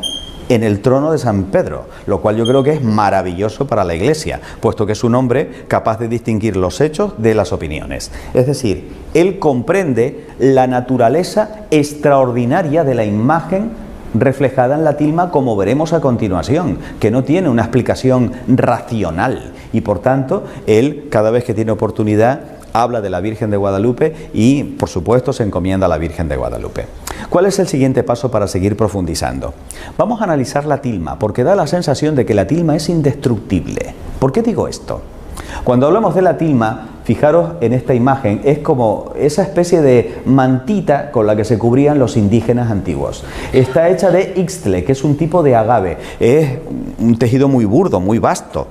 en el trono de San Pedro, lo cual yo creo que es maravilloso para la Iglesia, puesto que es un hombre capaz de distinguir los hechos de las opiniones. Es decir, él comprende la naturaleza extraordinaria de la imagen reflejada en la tilma, como veremos a continuación, que no tiene una explicación racional, y por tanto, él, cada vez que tiene oportunidad, habla de la Virgen de Guadalupe y, por supuesto, se encomienda a la Virgen de Guadalupe. ¿Cuál es el siguiente paso para seguir profundizando? Vamos a analizar la tilma, porque da la sensación de que la tilma es indestructible. ¿Por qué digo esto? Cuando hablamos de la tilma, fijaros en esta imagen, es como esa especie de mantita con la que se cubrían los indígenas antiguos. Está hecha de ixtle, que es un tipo de agave, es un tejido muy burdo, muy vasto.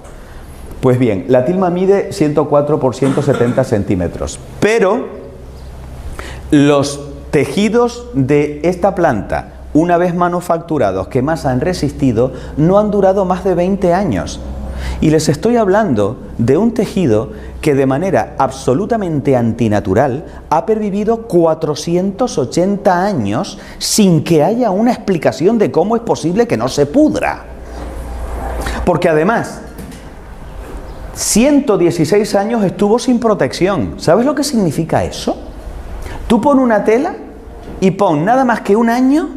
Pues bien, la tilma mide 104 por 170 centímetros, pero los tejidos de esta planta, una vez manufacturados, que más han resistido, no han durado más de 20 años. Y les estoy hablando de un tejido que de manera absolutamente antinatural ha pervivido 480 años sin que haya una explicación de cómo es posible que no se pudra. Porque además, 116 años estuvo sin protección. ¿Sabes lo que significa eso? Tú pon una tela y pon nada más que un año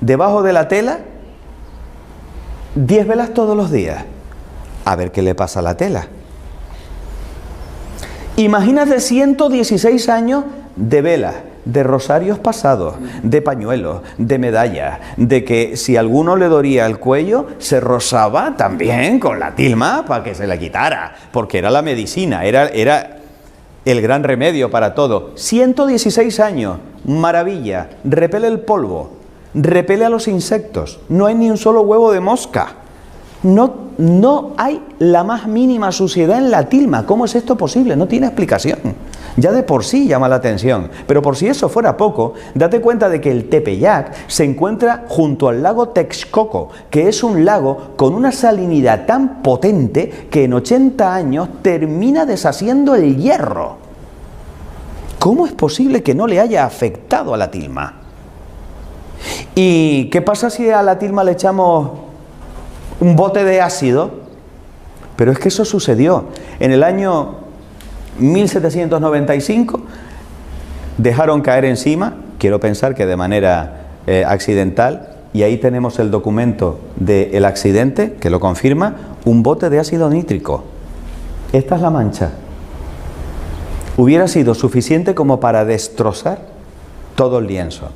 debajo de la tela, 10 velas todos los días. A ver qué le pasa a la tela. Imagínate 116 años de velas, de rosarios pasados, de pañuelos, de medallas, de que si a alguno le dolía el cuello, se rozaba también con la tilma para que se le quitara, porque era la medicina, era el gran remedio para todo. 116 años, maravilla, repele el polvo, repele a los insectos, no hay ni un solo huevo de mosca, no hay la más mínima suciedad en la tilma. ¿Cómo es esto posible? No tiene explicación. Ya de por sí llama la atención, pero por si eso fuera poco, date cuenta de que el Tepeyac se encuentra junto al lago Texcoco, que es un lago con una salinidad tan potente que en 80 años termina deshaciendo el hierro. ¿Cómo es posible que no le haya afectado a la tilma? ¿Y qué pasa si a la tilma le echamos un bote de ácido? Pero es que eso sucedió en el año 1795, dejaron caer encima, quiero pensar que de manera accidental, y ahí tenemos el documento del accidente que lo confirma, un bote de ácido nítrico. Esta es la mancha. Hubiera sido suficiente como para destrozar todo el lienzo.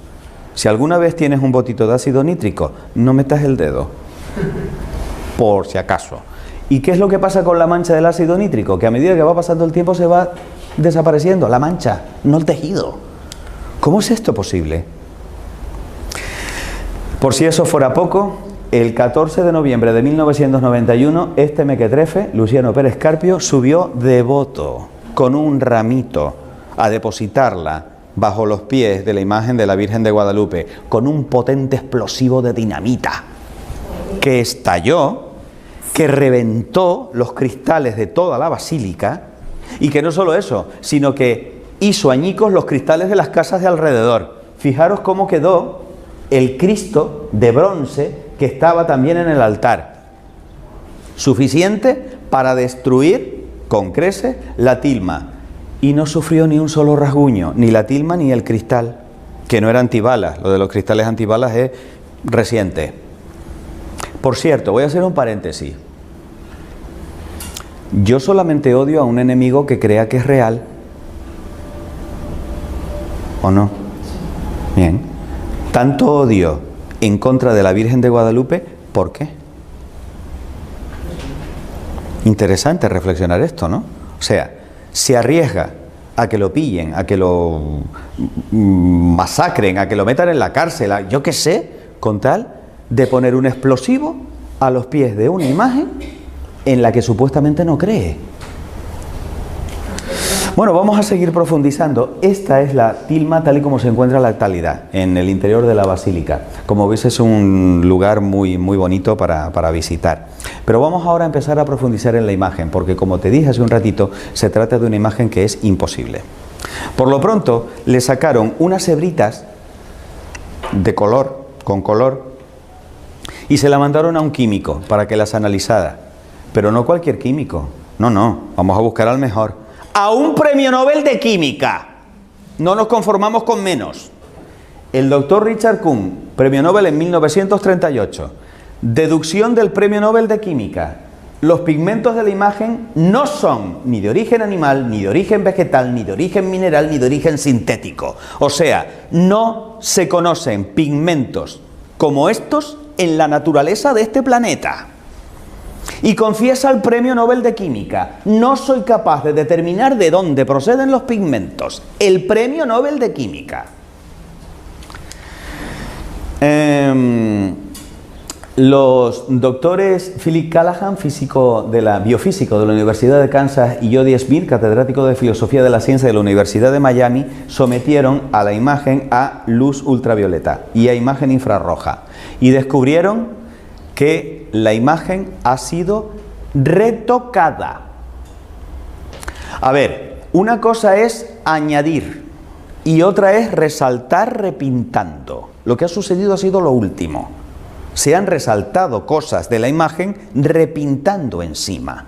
Si alguna vez tienes un botito de ácido nítrico, no metas el dedo, por si acaso. ¿Y qué es lo que pasa con la mancha del ácido nítrico? Que a medida que va pasando el tiempo se va desapareciendo la mancha, no el tejido. ¿Cómo es esto posible? Por si eso fuera poco, el 14 de noviembre de 1991, este mequetrefe, Luciano Pérez Carpio, subió devoto con un ramito a depositarla bajo los pies de la imagen de la Virgen de Guadalupe, con un potente explosivo de dinamita que estalló, que reventó los cristales de toda la basílica, y que no solo eso, sino que hizo añicos los cristales de las casas de alrededor. Fijaros cómo quedó el Cristo de bronce que estaba también en el altar. Suficiente para destruir con creces la tilma. Y no sufrió ni un solo rasguño, ni la tilma ni el cristal, que no era antibalas. Lo de los cristales antibalas es reciente. Por cierto, voy a hacer un paréntesis. Yo solamente odio a un enemigo que crea que es real. ¿O no? Bien. Tanto odio en contra de la Virgen de Guadalupe, ¿por qué? Interesante reflexionar esto, ¿no? O sea, se arriesga a que lo pillen, a que lo masacren, a que lo metan en la cárcel, yo qué sé, con tal de poner un explosivo a los pies de una imagen en la que supuestamente no cree. Bueno, vamos a seguir profundizando. Esta es la tilma tal y como se encuentra en la actualidad, en el interior de la basílica. Como veis, es un lugar muy bonito para visitar. Pero vamos ahora a empezar a profundizar en la imagen, porque como te dije hace un ratito, se trata de una imagen que es imposible. Por lo pronto, le sacaron unas hebritas de color, con color, y se la mandaron a un químico para que las analizara. Pero no cualquier químico, no, vamos a buscar al mejor. A un premio Nobel de Química. No nos conformamos con menos. El doctor Richard Kuhn, premio Nobel en 1938. Deducción del premio Nobel de Química. Los pigmentos de la imagen no son ni de origen animal, ni de origen vegetal, ni de origen mineral, ni de origen sintético. O sea, no se conocen pigmentos como estos en la naturaleza de este planeta. Y confiesa el premio Nobel de Química: no soy capaz de determinar de dónde proceden los pigmentos. El premio Nobel de Química. Los doctores Philip Callahan, biofísico de la Universidad de Kansas, y Jody Smith, catedrático de Filosofía de la Ciencia de la Universidad de Miami, sometieron a la imagen a luz ultravioleta y a imagen infrarroja, y descubrieron que la imagen ha sido retocada. A ver, una cosa es añadir y otra es resaltar repintando. Lo que ha sucedido ha sido lo último. Se han resaltado cosas de la imagen repintando encima.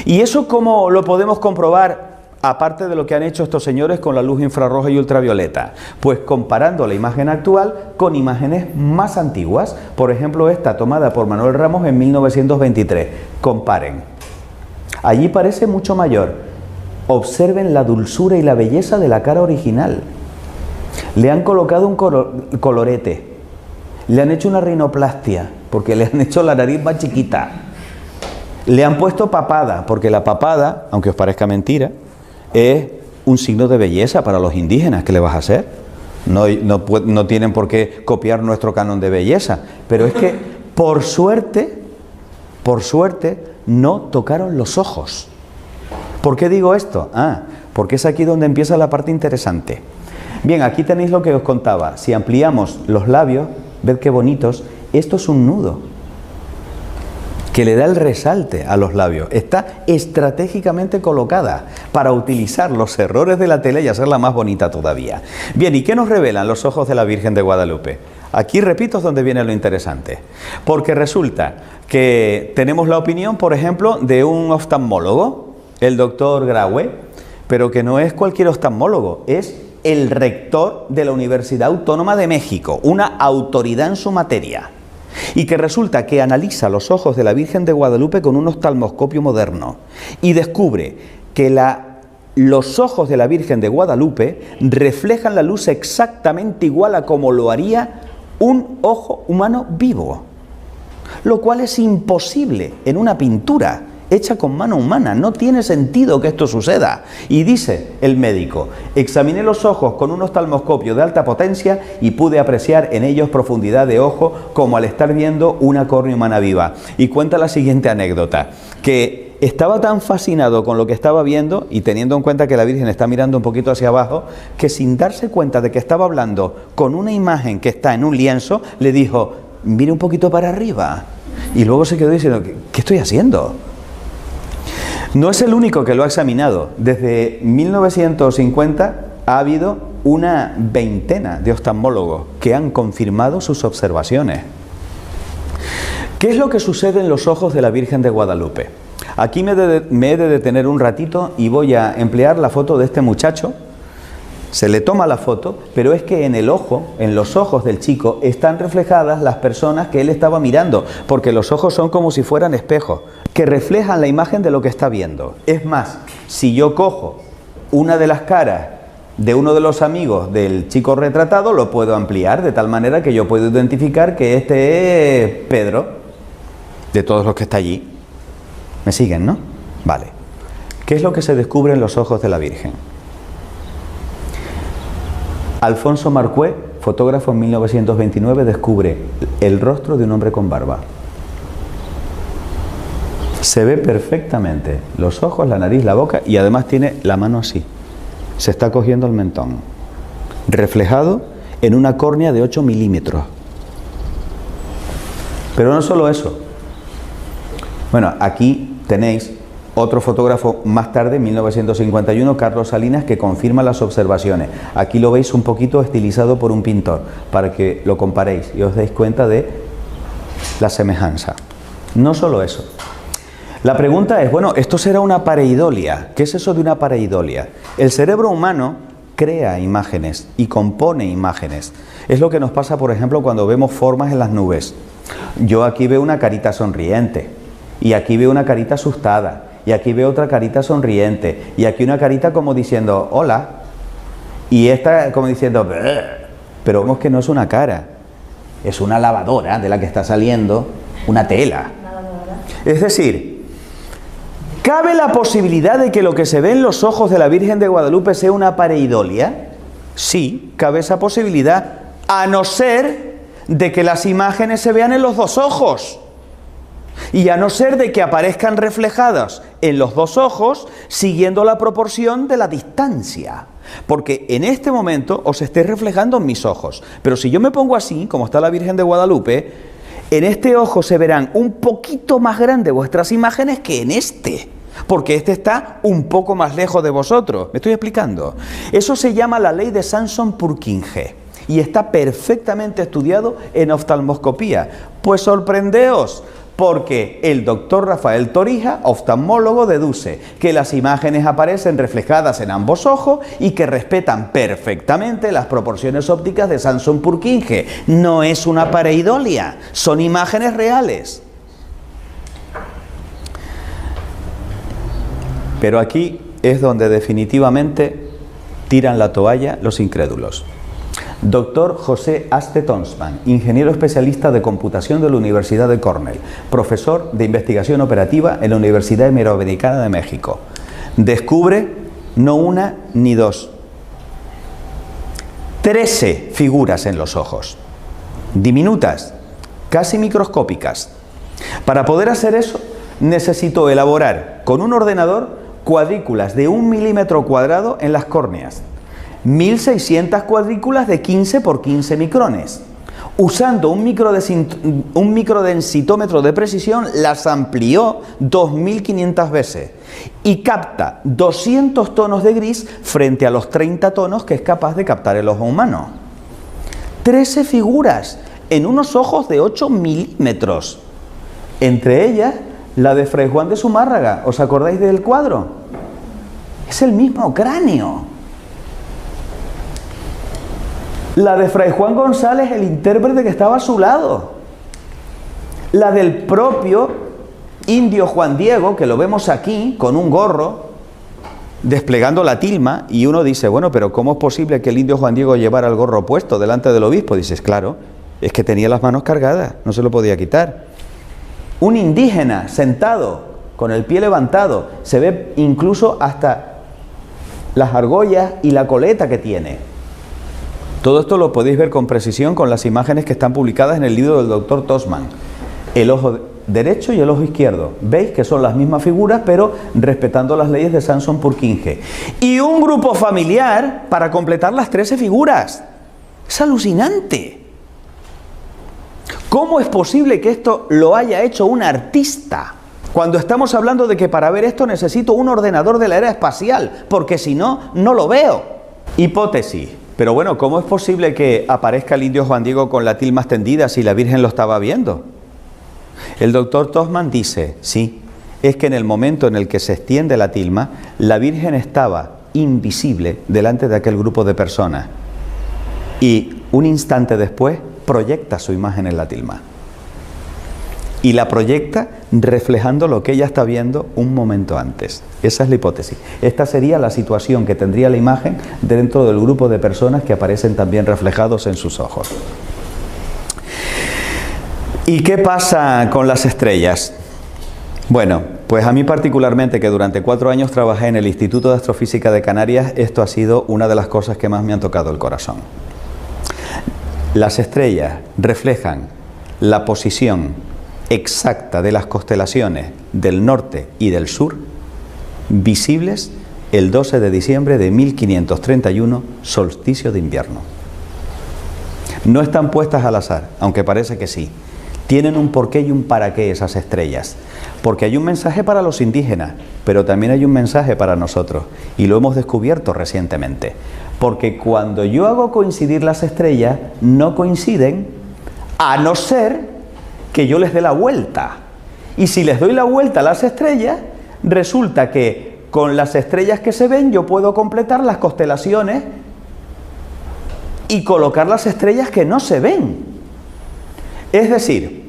¿Y eso cómo lo podemos comprobar? Aparte de lo que han hecho estos señores con la luz infrarroja y ultravioleta, pues comparando la imagen actual con imágenes más antiguas. Por ejemplo, esta tomada por Manuel Ramos en 1923. Comparen. Allí parece mucho mayor. Observen la dulzura y la belleza de la cara original. Le han colocado un colorete. Le han hecho una rinoplastia, porque le han hecho la nariz más chiquita. Le han puesto papada, porque la papada, aunque os parezca mentira, es un signo de belleza para los indígenas. ¿Qué le vas a hacer? No tienen por qué copiar nuestro canon de belleza. Pero es que, por suerte, no tocaron los ojos. ¿Por qué digo esto? Porque es aquí donde empieza la parte interesante. Bien, aquí tenéis lo que os contaba. Si ampliamos los labios, ved qué bonitos. Esto es un nudo que le da el resalte a los labios. Está estratégicamente colocada para utilizar los errores de la tela y hacerla más bonita todavía. Bien, ¿y qué nos revelan los ojos de la Virgen de Guadalupe? Aquí, repito, es donde viene lo interesante. Porque resulta que tenemos la opinión, por ejemplo, de un oftalmólogo, el doctor Graue, pero que no es cualquier oftalmólogo, es el rector de la Universidad Autónoma de México, una autoridad en su materia. Y que resulta que analiza los ojos de la Virgen de Guadalupe con un oftalmoscopio moderno y descubre que los ojos de la Virgen de Guadalupe reflejan la luz exactamente igual a como lo haría un ojo humano vivo, lo cual es imposible en una pintura. hecha con mano humana. No tiene sentido que esto suceda. Y dice el médico: examiné los ojos con un oftalmoscopio de alta potencia y pude apreciar en ellos profundidad de ojo como al estar viendo una córnea humana viva. Y cuenta la siguiente anécdota, que estaba tan fascinado con lo que estaba viendo, y teniendo en cuenta que la Virgen está mirando un poquito hacia abajo, que sin darse cuenta de que estaba hablando con una imagen que está en un lienzo, le dijo: mire un poquito para arriba. Y luego se quedó diciendo: ¿qué estoy haciendo? No es el único que lo ha examinado. Desde 1950 ha habido una veintena de oftalmólogos que han confirmado sus observaciones. ¿Qué es lo que sucede en los ojos de la Virgen de Guadalupe? Aquí me he de detener un ratito y voy a emplear la foto de este muchacho. Se le toma la foto, pero es que en el ojo, en los ojos del chico, están reflejadas las personas que él estaba mirando, porque los ojos son como si fueran espejos, que reflejan la imagen de lo que está viendo. Es más, si yo cojo una de las caras de uno de los amigos del chico retratado, lo puedo ampliar de tal manera que yo puedo identificar que este es Pedro, de todos los que está allí. ¿Me siguen, no? Vale. ¿Qué es lo que se descubre en los ojos de la Virgen? Alfonso Marcué, fotógrafo en 1929, descubre el rostro de un hombre con barba. Se ve perfectamente los ojos, la nariz, la boca, y además tiene la mano así. Se está cogiendo el mentón, reflejado en una córnea de 8 milímetros. Pero no solo eso. Bueno, aquí tenéis otro fotógrafo más tarde, en 1951, Carlos Salinas, que confirma las observaciones. Aquí lo veis un poquito estilizado por un pintor, para que lo comparéis y os deis cuenta de la semejanza. No solo eso. La pregunta es, bueno, ¿esto será una pareidolia? ¿Qué es eso de una pareidolia? El cerebro humano crea imágenes y compone imágenes. Es lo que nos pasa, por ejemplo, cuando vemos formas en las nubes. Yo aquí veo una carita sonriente, y aquí veo una carita asustada, y aquí veo otra carita sonriente, y aquí una carita como diciendo hola, y esta como diciendo brr. Pero vemos que no es una cara, es una lavadora de la que está saliendo una tela. Es decir, ¿cabe la posibilidad de que lo que se ve en los ojos de la Virgen de Guadalupe sea una pareidolia? Sí, cabe esa posibilidad, a no ser de que las imágenes se vean en los dos ojos. Y a no ser de que aparezcan reflejadas en los dos ojos siguiendo la proporción de la distancia. Porque en este momento os esté reflejando en mis ojos. Pero si yo me pongo así, como está la Virgen de Guadalupe, en este ojo se verán un poquito más grandes vuestras imágenes que en este. Porque este está un poco más lejos de vosotros. ¿Me estoy explicando? Eso se llama la ley de Samson-Purkinje. Y está perfectamente estudiado en oftalmoscopía. Pues sorprendeos, porque el doctor Rafael Torija, oftalmólogo, deduce que las imágenes aparecen reflejadas en ambos ojos y que respetan perfectamente las proporciones ópticas de Samson-Purkinje. No es una pareidolia, son imágenes reales. Pero aquí es donde definitivamente tiran la toalla los incrédulos. Doctor José Aste Tonsman, ingeniero especialista de computación de la Universidad de Cornell, profesor de investigación operativa en la Universidad Iberoamericana de México. Descubre no una ni dos, 13 figuras en los ojos, diminutas, casi microscópicas. Para poder hacer eso, necesitó elaborar con un ordenador cuadrículas de 1 milímetro cuadrado en las córneas. 1600 cuadrículas de 15 por 15 micrones. Usando un microdensitómetro de precisión, las amplió 2500 veces y capta 200 tonos de gris frente a los 30 tonos que es capaz de captar el ojo humano. 13 figuras en unos ojos de 8 milímetros. Entre ellas, la de Fray Juan de Zumárraga. ¿Os acordáis del cuadro? Es el mismo cráneo. La de Fray Juan González, el intérprete que estaba a su lado. La del propio indio Juan Diego, que lo vemos aquí, con un gorro, desplegando la tilma, y uno dice, bueno, pero ¿cómo es posible que el indio Juan Diego llevara el gorro puesto delante del obispo? Dices, claro, es que tenía las manos cargadas, no se lo podía quitar. Un indígena sentado con el pie levantado. Se ve incluso hasta las argollas y la coleta que tiene. Todo esto lo podéis ver con precisión con las imágenes que están publicadas en el libro del doctor Tosman. El ojo derecho y el ojo izquierdo. Veis que son las mismas figuras, pero respetando las leyes de Samson-Purkinje. Y un grupo familiar para completar las 13 figuras. Es alucinante. ¿Cómo es posible que esto lo haya hecho un artista? Cuando estamos hablando de que para ver esto necesito un ordenador de la era espacial, porque si no, no lo veo. Hipótesis. Pero bueno, ¿cómo es posible que aparezca el indio Juan Diego con la tilma extendida si la Virgen lo estaba viendo? El doctor Tosman dice, sí, es que en el momento en el que se extiende la tilma, la Virgen estaba invisible delante de aquel grupo de personas. Y un instante después proyecta su imagen en la tilma. Y la proyecta reflejando lo que ella está viendo un momento antes. Esa es la hipótesis. Esta sería la situación que tendría la imagen dentro del grupo de personas que aparecen también reflejados en sus ojos. ¿Y qué pasa con las estrellas? Bueno, pues a mí particularmente, que durante 4 años trabajé en el Instituto de Astrofísica de Canarias, esto ha sido una de las cosas que más me han tocado el corazón. Las estrellas reflejan la posición exacta de las constelaciones del norte y del sur, visibles el 12 de diciembre de 1531, solsticio de invierno. No están puestas al azar, aunque parece que sí. Tienen un porqué y un para qué esas estrellas. Porque hay un mensaje para los indígenas, pero también hay un mensaje para nosotros. Y lo hemos descubierto recientemente. Porque cuando yo hago coincidir las estrellas, no coinciden, a no ser que yo les dé la vuelta. Y si les doy la vuelta a las estrellas, resulta que con las estrellas que se ven yo puedo completar las constelaciones y colocar las estrellas que no se ven. Es decir,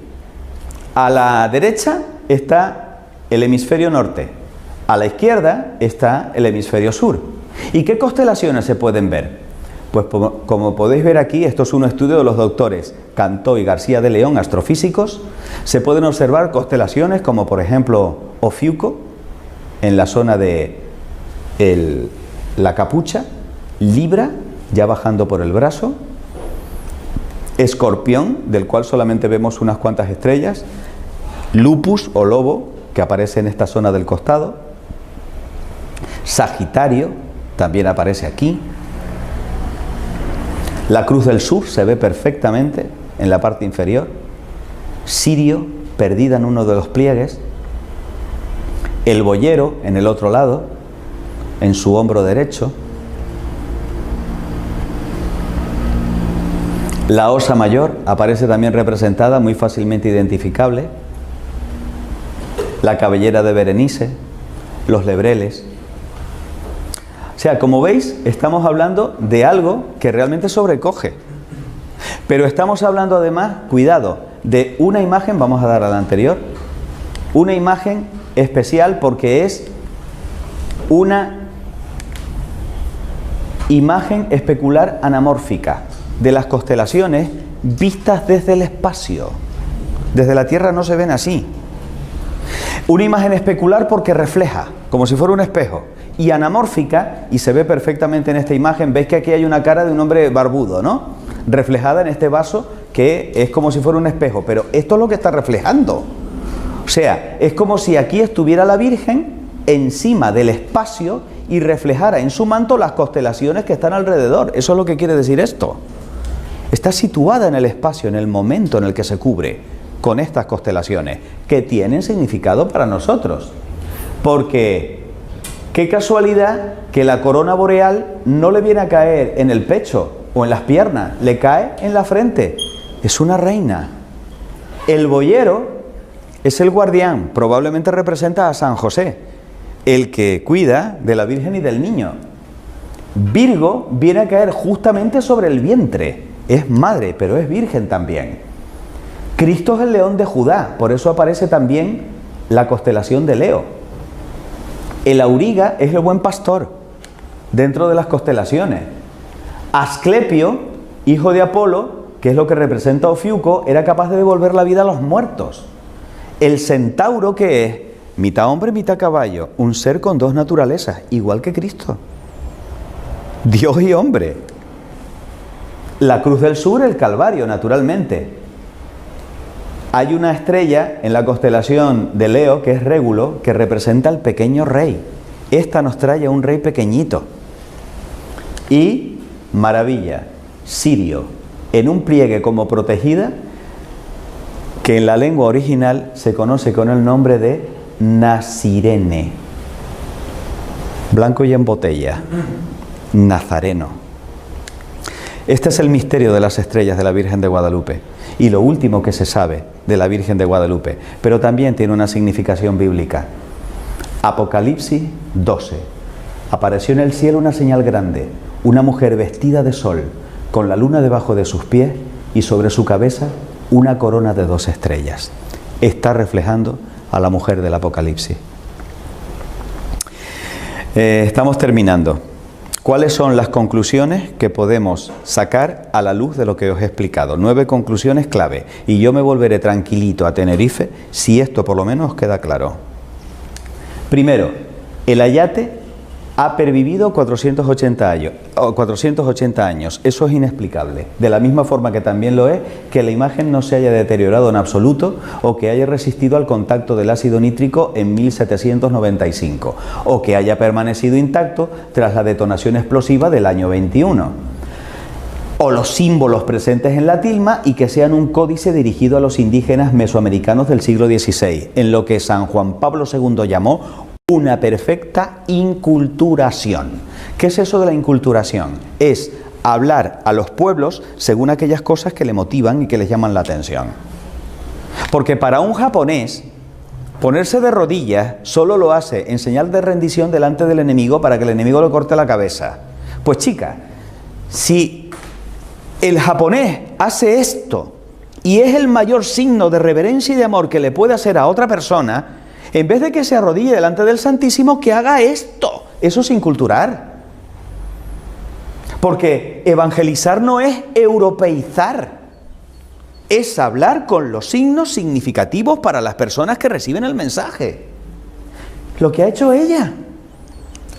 a la derecha está el hemisferio norte, a la izquierda está el hemisferio sur. ¿Y qué constelaciones se pueden ver? Pues como podéis ver aquí, esto es un estudio de los doctores Cantó y García de León, astrofísicos. Se pueden observar constelaciones como por ejemplo Ofiuco, en la zona de la capucha, Libra, ya bajando por el brazo, Escorpión, del cual solamente vemos unas cuantas estrellas, Lupus o lobo, que aparece en esta zona del costado, Sagitario, también aparece aquí, la Cruz del Sur se ve perfectamente en la parte inferior, Sirio, perdida en uno de los pliegues, el Boyero en el otro lado, en su hombro derecho, la Osa Mayor aparece también representada, muy fácilmente identificable, la cabellera de Berenice, los lebreles. O sea, como veis, estamos hablando de algo que realmente sobrecoge. Pero estamos hablando además, cuidado, de una imagen, vamos a dar a la anterior, una imagen especial porque es una imagen especular anamórfica de las constelaciones vistas desde el espacio. Desde la Tierra no se ven así. Una imagen especular porque refleja, como si fuera un espejo. Y anamórfica, y se ve perfectamente en esta imagen, veis que aquí hay una cara de un hombre barbudo, ¿no? Reflejada en este vaso que es como si fuera un espejo, pero esto es lo que está reflejando. O sea, es como si aquí estuviera la Virgen encima del espacio y reflejara en su manto las constelaciones que están alrededor. Eso es lo que quiere decir esto. Está situada en el espacio, en el momento en el que se cubre con estas constelaciones, que tienen significado para nosotros. Porque qué casualidad que la corona boreal no le viene a caer en el pecho o en las piernas, le cae en la frente. Es una reina. El boyero es el guardián, probablemente representa a San José, el que cuida de la Virgen y del niño. Virgo viene a caer justamente sobre el vientre. Es madre, pero es virgen también. Cristo es el león de Judá, por eso aparece también la constelación de Leo. El auriga es el buen pastor dentro de las constelaciones. Asclepio, hijo de Apolo, que es lo que representa Ofiuco, era capaz de devolver la vida a los muertos. El centauro, que es mitad hombre, mitad caballo, un ser con dos naturalezas, igual que Cristo. Dios y hombre. La cruz del sur, el Calvario, naturalmente. Hay una estrella en la constelación de Leo, que es Régulo, que representa al pequeño rey. Esta nos trae a un rey pequeñito. Y, maravilla, Sirio, en un pliegue como protegida, que en la lengua original se conoce con el nombre de Nasirene. Blanco y en botella. Nazareno. Este es el misterio de las estrellas de la Virgen de Guadalupe y lo último que se sabe de la Virgen de Guadalupe, pero también tiene una significación bíblica. Apocalipsis 12. Apareció en el cielo una señal grande, una mujer vestida de sol, con la luna debajo de sus pies y sobre su cabeza una corona de 2 estrellas. Está reflejando a la mujer del Apocalipsis. Estamos terminando. ¿Cuáles son las conclusiones que podemos sacar a la luz de lo que os he explicado? 9 conclusiones clave. Y yo me volveré tranquilito a Tenerife si esto por lo menos os queda claro. Primero, el ayate ha pervivido 480 años. Eso es inexplicable. De la misma forma que también lo es que la imagen no se haya deteriorado en absoluto o que haya resistido al contacto del ácido nítrico en 1795 o que haya permanecido intacto tras la detonación explosiva del año 21. O los símbolos presentes en la tilma y que sean un códice dirigido a los indígenas mesoamericanos del siglo XVI, en lo que San Juan Pablo II llamó una perfecta inculturación. ¿Qué es eso de la inculturación? Es hablar a los pueblos según aquellas cosas que le motivan y que les llaman la atención. Porque para un japonés, ponerse de rodillas solo lo hace en señal de rendición delante del enemigo para que el enemigo le corte la cabeza. Pues chica, si el japonés hace esto y es el mayor signo de reverencia y de amor que le puede hacer a otra persona, en vez de que se arrodille delante del Santísimo, que haga esto. Eso es inculturar. Porque evangelizar no es europeizar. Es hablar con los signos significativos para las personas que reciben el mensaje. Lo que ha hecho ella.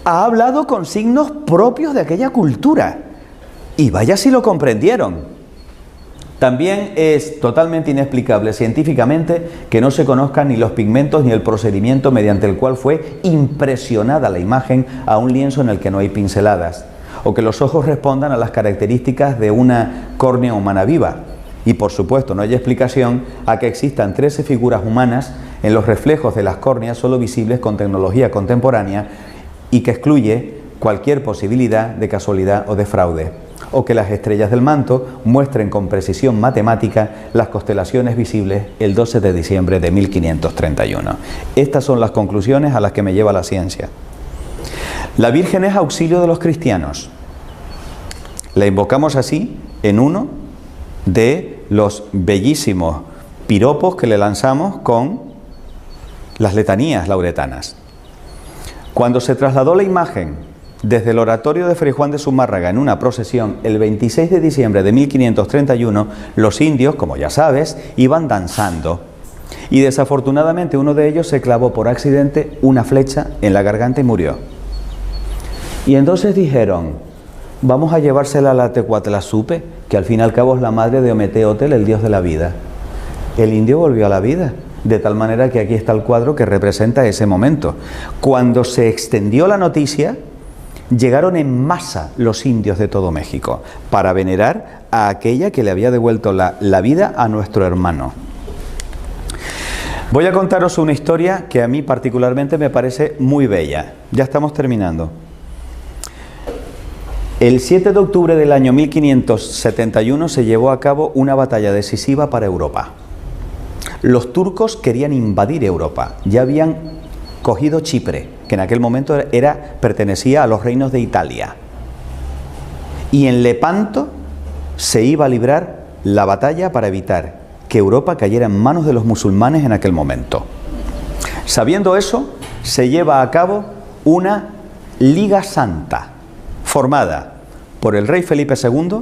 Ha hablado con signos propios de aquella cultura. Y vaya si lo comprendieron. También es totalmente inexplicable científicamente que no se conozcan ni los pigmentos ni el procedimiento mediante el cual fue impresionada la imagen a un lienzo en el que no hay pinceladas, o que los ojos respondan a las características de una córnea humana viva. Y por supuesto no hay explicación a que existan 13 figuras humanas en los reflejos de las córneas solo visibles con tecnología contemporánea y que excluye cualquier posibilidad de casualidad o de fraude. O que las estrellas del manto muestren con precisión matemática las constelaciones visibles el 12 de diciembre de 1531. Estas son las conclusiones a las que me lleva la ciencia. La Virgen es auxilio de los cristianos. La invocamos así en uno de los bellísimos piropos que le lanzamos con las letanías lauretanas. Cuando se trasladó la imagen desde el oratorio de Fray Juan de Zumárraga en una procesión el 26 de diciembre de 1531, los indios, como ya sabes, iban danzando y desafortunadamente uno de ellos se clavó por accidente una flecha en la garganta y murió. Y entonces dijeron, vamos a llevársela a la Tecuatlazupe, que al fin y al cabo es la madre de Ometeotl, el dios de la vida. El indio volvió a la vida, de tal manera que aquí está el cuadro que representa ese momento. Cuando se extendió la noticia, llegaron en masa los indios de todo México para venerar a aquella que le había devuelto la vida a nuestro hermano. Voy a contaros una historia que a mí particularmente me parece muy bella. Ya estamos terminando. El 7 de octubre del año 1571 se llevó a cabo una batalla decisiva para Europa. Los turcos querían invadir Europa. Ya habían cogido Chipre, que en aquel momento pertenecía a los reinos de Italia. Y en Lepanto se iba a librar la batalla para evitar que Europa cayera en manos de los musulmanes en aquel momento. Sabiendo eso, se lleva a cabo una Liga Santa, formada por el rey Felipe II,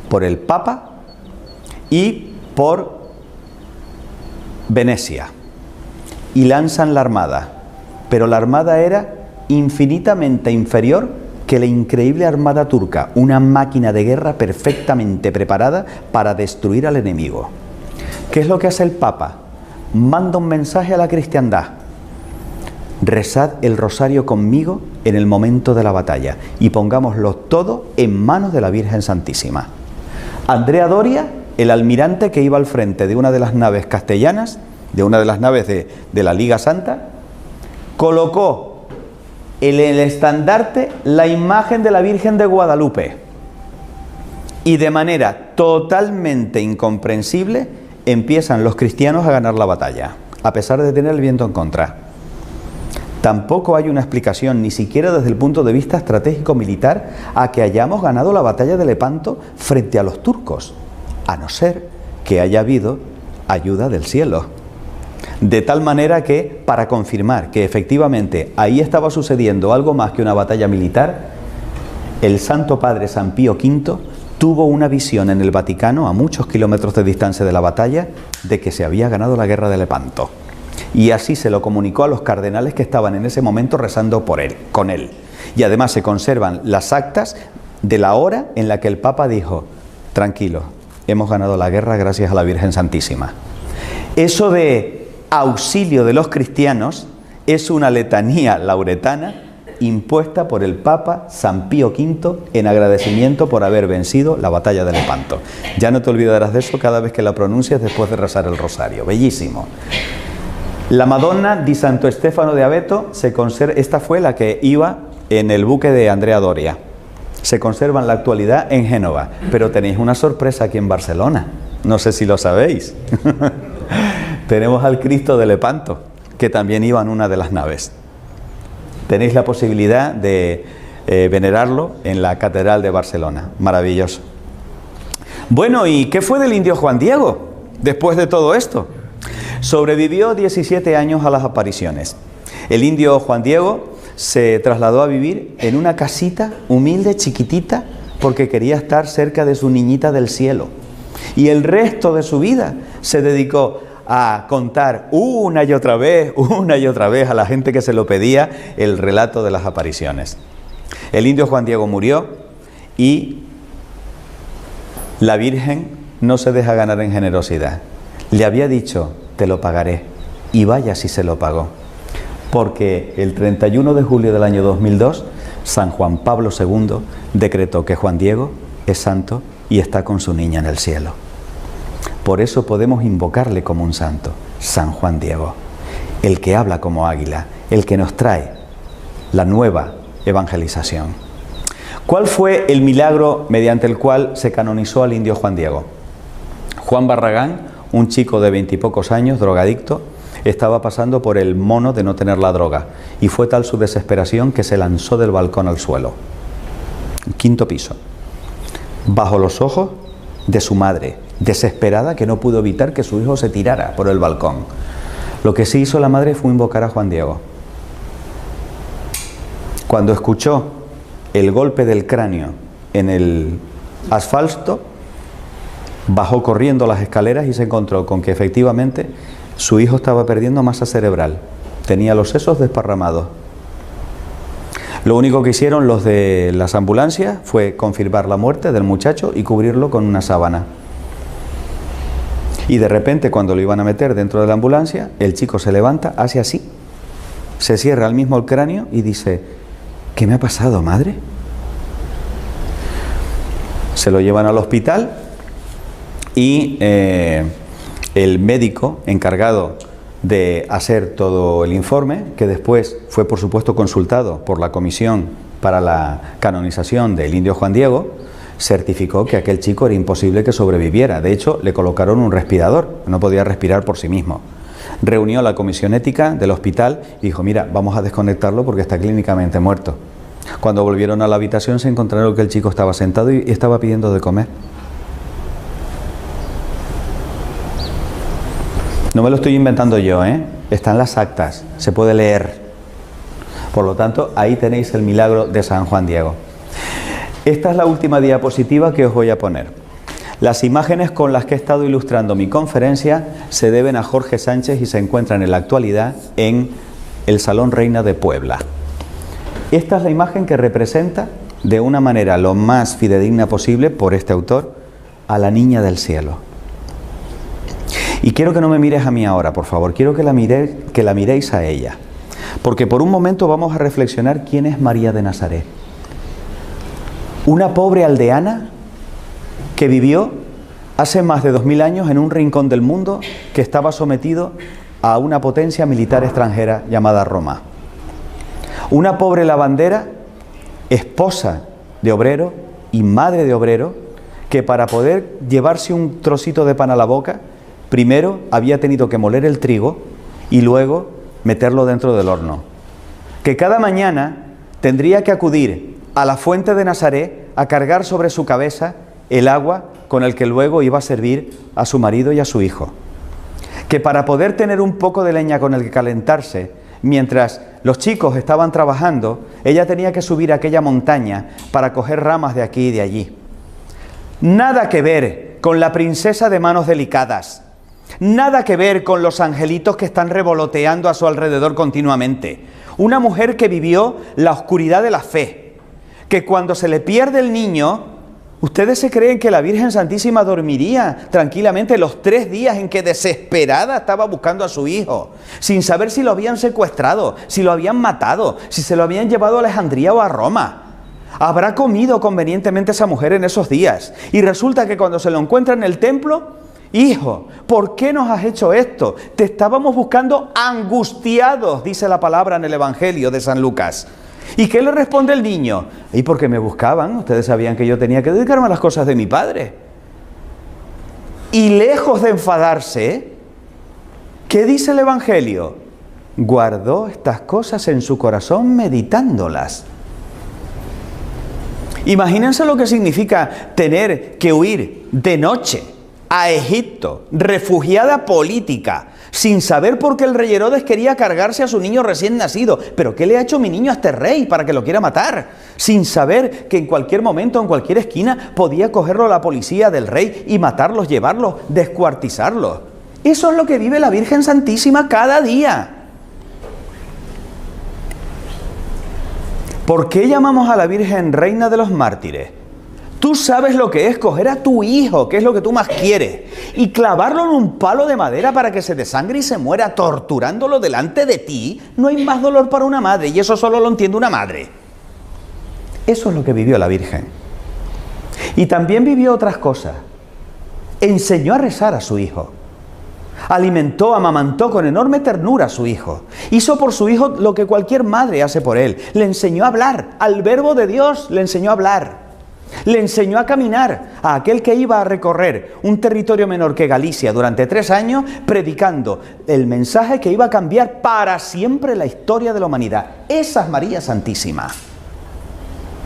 por el Papa y por Venecia. y lanzan la armada. Pero la armada era infinitamente inferior que la increíble armada turca, una máquina de guerra perfectamente preparada para destruir al enemigo. ¿Qué es lo que hace el Papa? Manda un mensaje a la cristiandad: rezad el rosario conmigo en el momento de la batalla y pongámoslo todo en manos de la Virgen Santísima. Andrea Doria, el almirante que iba al frente de una de las naves castellanas, de una de las naves de la Liga Santa, colocó en el estandarte la imagen de la Virgen de Guadalupe y de manera totalmente incomprensible empiezan los cristianos a ganar la batalla, a pesar de tener el viento en contra. Tampoco hay una explicación, ni siquiera desde el punto de vista estratégico militar, a que hayamos ganado la batalla de Lepanto frente a los turcos, a no ser que haya habido ayuda del cielo. De tal manera que, para confirmar que efectivamente ahí estaba sucediendo algo más que una batalla militar, el Santo Padre San Pío V tuvo una visión en el Vaticano, a muchos kilómetros de distancia de la batalla, de que se había ganado la guerra de Lepanto. Y así se lo comunicó a los cardenales que estaban en ese momento rezando con él. Y además se conservan las actas de la hora en la que el Papa dijo: tranquilo, hemos ganado la guerra gracias a la Virgen Santísima. Eso de auxilio de los cristianos es una letanía lauretana impuesta por el Papa San Pío V en agradecimiento por haber vencido la batalla de Lepanto. Ya no te olvidarás de eso cada vez que la pronuncias después de rezar el rosario. Bellísimo. La Madonna di Santo Stefano de Abeto se conserva, esta fue la que iba en el buque de Andrea Doria. Se conserva en la actualidad en Génova, pero tenéis una sorpresa aquí en Barcelona. No sé si lo sabéis. Tenemos al Cristo de Lepanto, que también iba en una de las naves. Tenéis la posibilidad de venerarlo en la Catedral de Barcelona. Maravilloso. Bueno, ¿y qué fue del indio Juan Diego después de todo esto? Sobrevivió 17 años a las apariciones. El indio Juan Diego se trasladó a vivir en una casita humilde, chiquitita, porque quería estar cerca de su niñita del cielo. Y el resto de su vida se dedicó a contar una y otra vez a la gente que se lo pedía el relato de las apariciones. El indio Juan Diego murió y la Virgen no se deja ganar en generosidad. Le había dicho: te lo pagaré, y vaya si se lo pagó, porque el 31 de julio del año 2002 San Juan Pablo II decretó que Juan Diego es santo y está con su niña en el cielo. Por eso podemos invocarle como un santo, San Juan Diego, el que habla como águila, el que nos trae la nueva evangelización. ¿Cuál fue el milagro mediante el cual se canonizó al indio Juan Diego? Juan Barragán, un chico de 20 y pocos años, drogadicto, estaba pasando por el mono de no tener la droga, y fue tal su desesperación que se lanzó del balcón al suelo. 5º piso. Bajo los ojos de su madre, desesperada, que no pudo evitar que su hijo se tirara por el balcón. Lo que sí hizo la madre fue invocar a Juan Diego. Cuando escuchó el golpe del cráneo en el asfalto, bajó corriendo las escaleras y se encontró con que efectivamente su hijo estaba perdiendo masa cerebral. Tenía los sesos desparramados. Lo único que hicieron los de las ambulancias fue confirmar la muerte del muchacho y cubrirlo con una sábana. Y de repente, cuando lo iban a meter dentro de la ambulancia, el chico se levanta, hace así, se cierra al mismo el cráneo y dice: ¿qué me ha pasado, madre? Se lo llevan al hospital y el médico encargado de hacer todo el informe, que después fue por supuesto consultado por la comisión para la canonización del indio Juan Diego, certificó que aquel chico era imposible que sobreviviera. De hecho, le colocaron un respirador, no podía respirar por sí mismo. Reunió a la comisión ética del hospital y dijo: mira, vamos a desconectarlo porque está clínicamente muerto. Cuando volvieron a la habitación se encontraron que el chico estaba sentado y estaba pidiendo de comer. No me lo estoy inventando yo, están las actas, se puede leer. Por lo tanto, ahí tenéis el milagro de San Juan Diego. Esta es la última diapositiva que os voy a poner. Las imágenes con las que he estado ilustrando mi conferencia se deben a Jorge Sánchez y se encuentran en la actualidad en el Salón Reina de Puebla. Esta es la imagen que representa de una manera lo más fidedigna posible por este autor a la niña del cielo. Y quiero que no me mires a mí ahora, por favor, quiero que la miréis a ella, porque por un momento vamos a reflexionar quién es María de Nazaret. Una pobre aldeana que vivió hace más de 2000 años en un rincón del mundo que estaba sometido a una potencia militar extranjera llamada Roma. Una pobre lavandera, esposa de obrero y madre de obrero, que para poder llevarse un trocito de pan a la boca, primero había tenido que moler el trigo y luego meterlo dentro del horno. Que cada mañana tendría que acudir a la fuente de Nazaret a cargar sobre su cabeza el agua con el que luego iba a servir a su marido y a su hijo. Que para poder tener un poco de leña con el que calentarse, mientras los chicos estaban trabajando, ella tenía que subir a aquella montaña para coger ramas de aquí y de allí. Nada que ver con la princesa de manos delicadas. Nada que ver con los angelitos que están revoloteando a su alrededor continuamente. Una mujer que vivió la oscuridad de la fe. Que cuando se le pierde el niño, ¿ustedes se creen que la Virgen Santísima dormiría tranquilamente los 3 días en que desesperada estaba buscando a su hijo, sin saber si lo habían secuestrado, si lo habían matado, si se lo habían llevado a Alejandría o a Roma? Habrá comido convenientemente esa mujer en esos días. Y resulta que cuando se lo encuentra en el templo, hijo, ¿por qué nos has hecho esto? Te estábamos buscando angustiados, dice la palabra en el Evangelio de San Lucas. ¿Y qué le responde el niño? ¿Y por qué me buscaban? Ustedes sabían que yo tenía que dedicarme a las cosas de mi padre. Y lejos de enfadarse, ¿qué dice el Evangelio? Guardó estas cosas en su corazón meditándolas. Imagínense lo que significa tener que huir de noche a Egipto, refugiada política, sin saber por qué el rey Herodes quería cargarse a su niño recién nacido. ¿Pero qué le ha hecho mi niño a este rey para que lo quiera matar? Sin saber que en cualquier momento, en cualquier esquina, podía cogerlo la policía del rey y matarlos, llevarlos, descuartizarlos. Eso es lo que vive la Virgen Santísima cada día. ¿Por qué llamamos a la Virgen Reina de los Mártires? Tú sabes lo que es coger a tu hijo, que es lo que tú más quieres, y clavarlo en un palo de madera para que se desangre y se muera torturándolo delante de ti. No hay más dolor para una madre, y eso solo lo entiende una madre. Eso es lo que vivió la Virgen. Y también vivió otras cosas. Enseñó a rezar a su hijo. Alimentó, amamantó con enorme ternura a su hijo. Hizo por su hijo lo que cualquier madre hace por él. Le enseñó a hablar, al verbo de Dios le enseñó a hablar. Le enseñó a caminar a aquel que iba a recorrer un territorio menor que Galicia durante 3 años, predicando el mensaje que iba a cambiar para siempre la historia de la humanidad. Esa es María Santísima.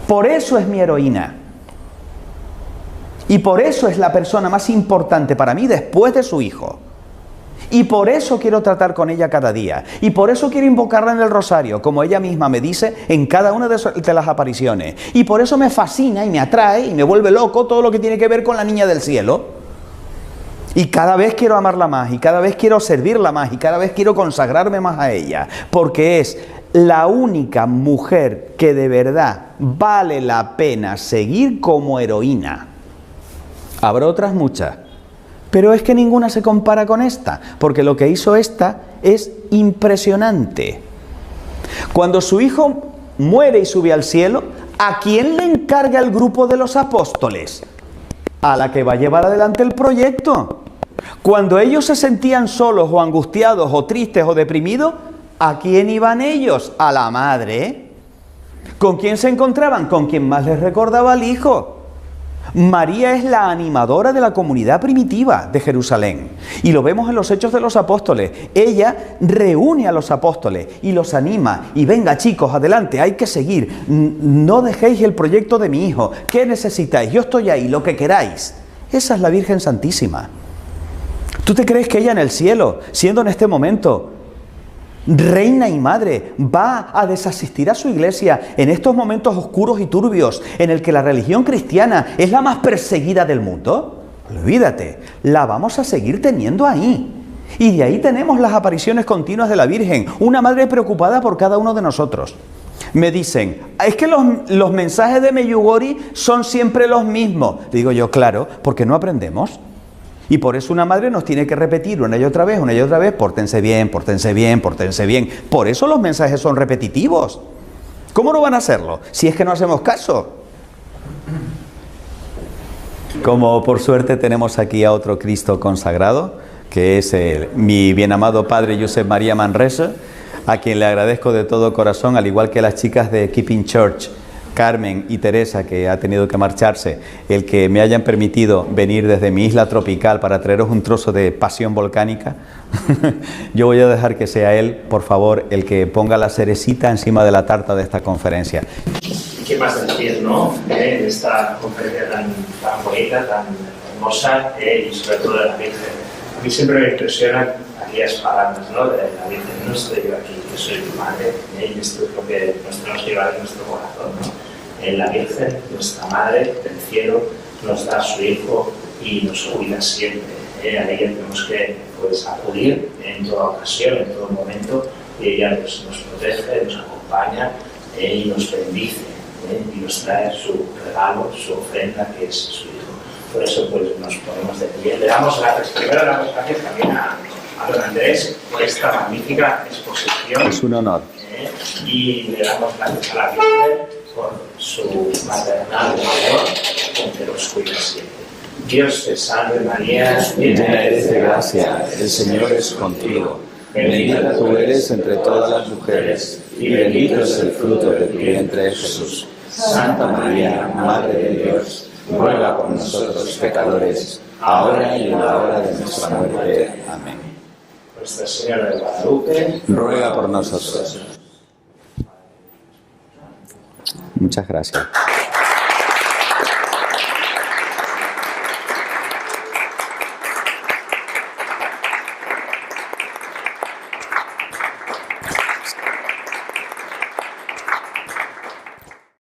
Por eso es mi heroína. Y por eso es la persona más importante para mí después de su hijo. Y por eso quiero tratar con ella cada día. Y por eso quiero invocarla en el rosario, como ella misma me dice en cada una de las apariciones. Y por eso me fascina y me atrae y me vuelve loco todo lo que tiene que ver con la niña del cielo. Y cada vez quiero amarla más, y cada vez quiero servirla más, y cada vez quiero consagrarme más a ella. Porque es la única mujer que de verdad vale la pena seguir como heroína. Habrá otras muchas. Pero es que ninguna se compara con esta, porque lo que hizo esta es impresionante. Cuando su hijo muere y sube al cielo, ¿a quién le encarga el grupo de los apóstoles? A la que va a llevar adelante el proyecto. Cuando ellos se sentían solos o angustiados o tristes o deprimidos, ¿a quién iban ellos? A la madre. ¿Con quién se encontraban? Con quien más les recordaba al hijo. María es la animadora de la comunidad primitiva de Jerusalén. Y lo vemos en los Hechos de los Apóstoles. Ella reúne a los apóstoles y los anima. Y venga, chicos, adelante, hay que seguir. No dejéis el proyecto de mi hijo. ¿Qué necesitáis? Yo estoy ahí, lo que queráis. Esa es la Virgen Santísima. ¿Tú te crees que ella en el cielo, siendo en este momento reina y madre, va a desasistir a su iglesia en estos momentos oscuros y turbios en el que la religión cristiana es la más perseguida del mundo? olvídate, la vamos a seguir teniendo ahí. Y de ahí tenemos las apariciones continuas de la Virgen, una madre preocupada por cada uno de nosotros. Me dicen, es que los mensajes de Medjugorje son siempre los mismos. Digo yo, claro, porque no aprendemos. Y por eso una madre nos tiene que repetir una y otra vez, pórtense bien, pórtense bien, pórtense bien. Por eso los mensajes son repetitivos. ¿Cómo no van a hacerlo? Si es que no hacemos caso. Como por suerte tenemos aquí a otro Cristo consagrado, que es mi bien amado padre Josep María Manresa, a quien le agradezco de todo corazón, al igual que las chicas de Keeping Church, Carmen y Teresa, que ha tenido que marcharse, el que me hayan permitido venir desde mi isla tropical para traeros un trozo de pasión volcánica. Yo voy a dejar que sea él, por favor, el que ponga la cerecita encima de la tarta de esta conferencia. ¿Qué más decir, no? De esta conferencia tan bonita, tan hermosa, y sobre todo de la Virgen. A mí siempre me impresionan aquellas palabras, ¿no? De la Virgen, no estoy yo aquí, yo soy tu madre, y esto es lo que nos tenemos que llevar en nuestro corazón, ¿no? La Virgen, nuestra madre del cielo, nos da a su Hijo y nos cuida siempre. A ella tenemos que acudir en toda ocasión, en todo momento, y ella nos protege, nos acompaña y nos bendice, y nos trae su regalo, su ofrenda, que es su Hijo. Por eso nos ponemos de pie. Le damos gracias. Primero le damos gracias también a don Andrés por esta magnífica exposición. Es un honor. Y le damos gracias a la Virgen por su maternal amor, con que nos cuida siempre. Dios te salve María, llena eres de gracia, el Señor es contigo. Bendita tú eres entre todas las mujeres, y bendito es el fruto de tu vientre, Jesús. Santa María, Madre de Dios, ruega por nosotros pecadores, ahora y en la hora de nuestra muerte. Amén. Nuestra Señora de Guadalupe, ruega por nosotros. Muchas gracias.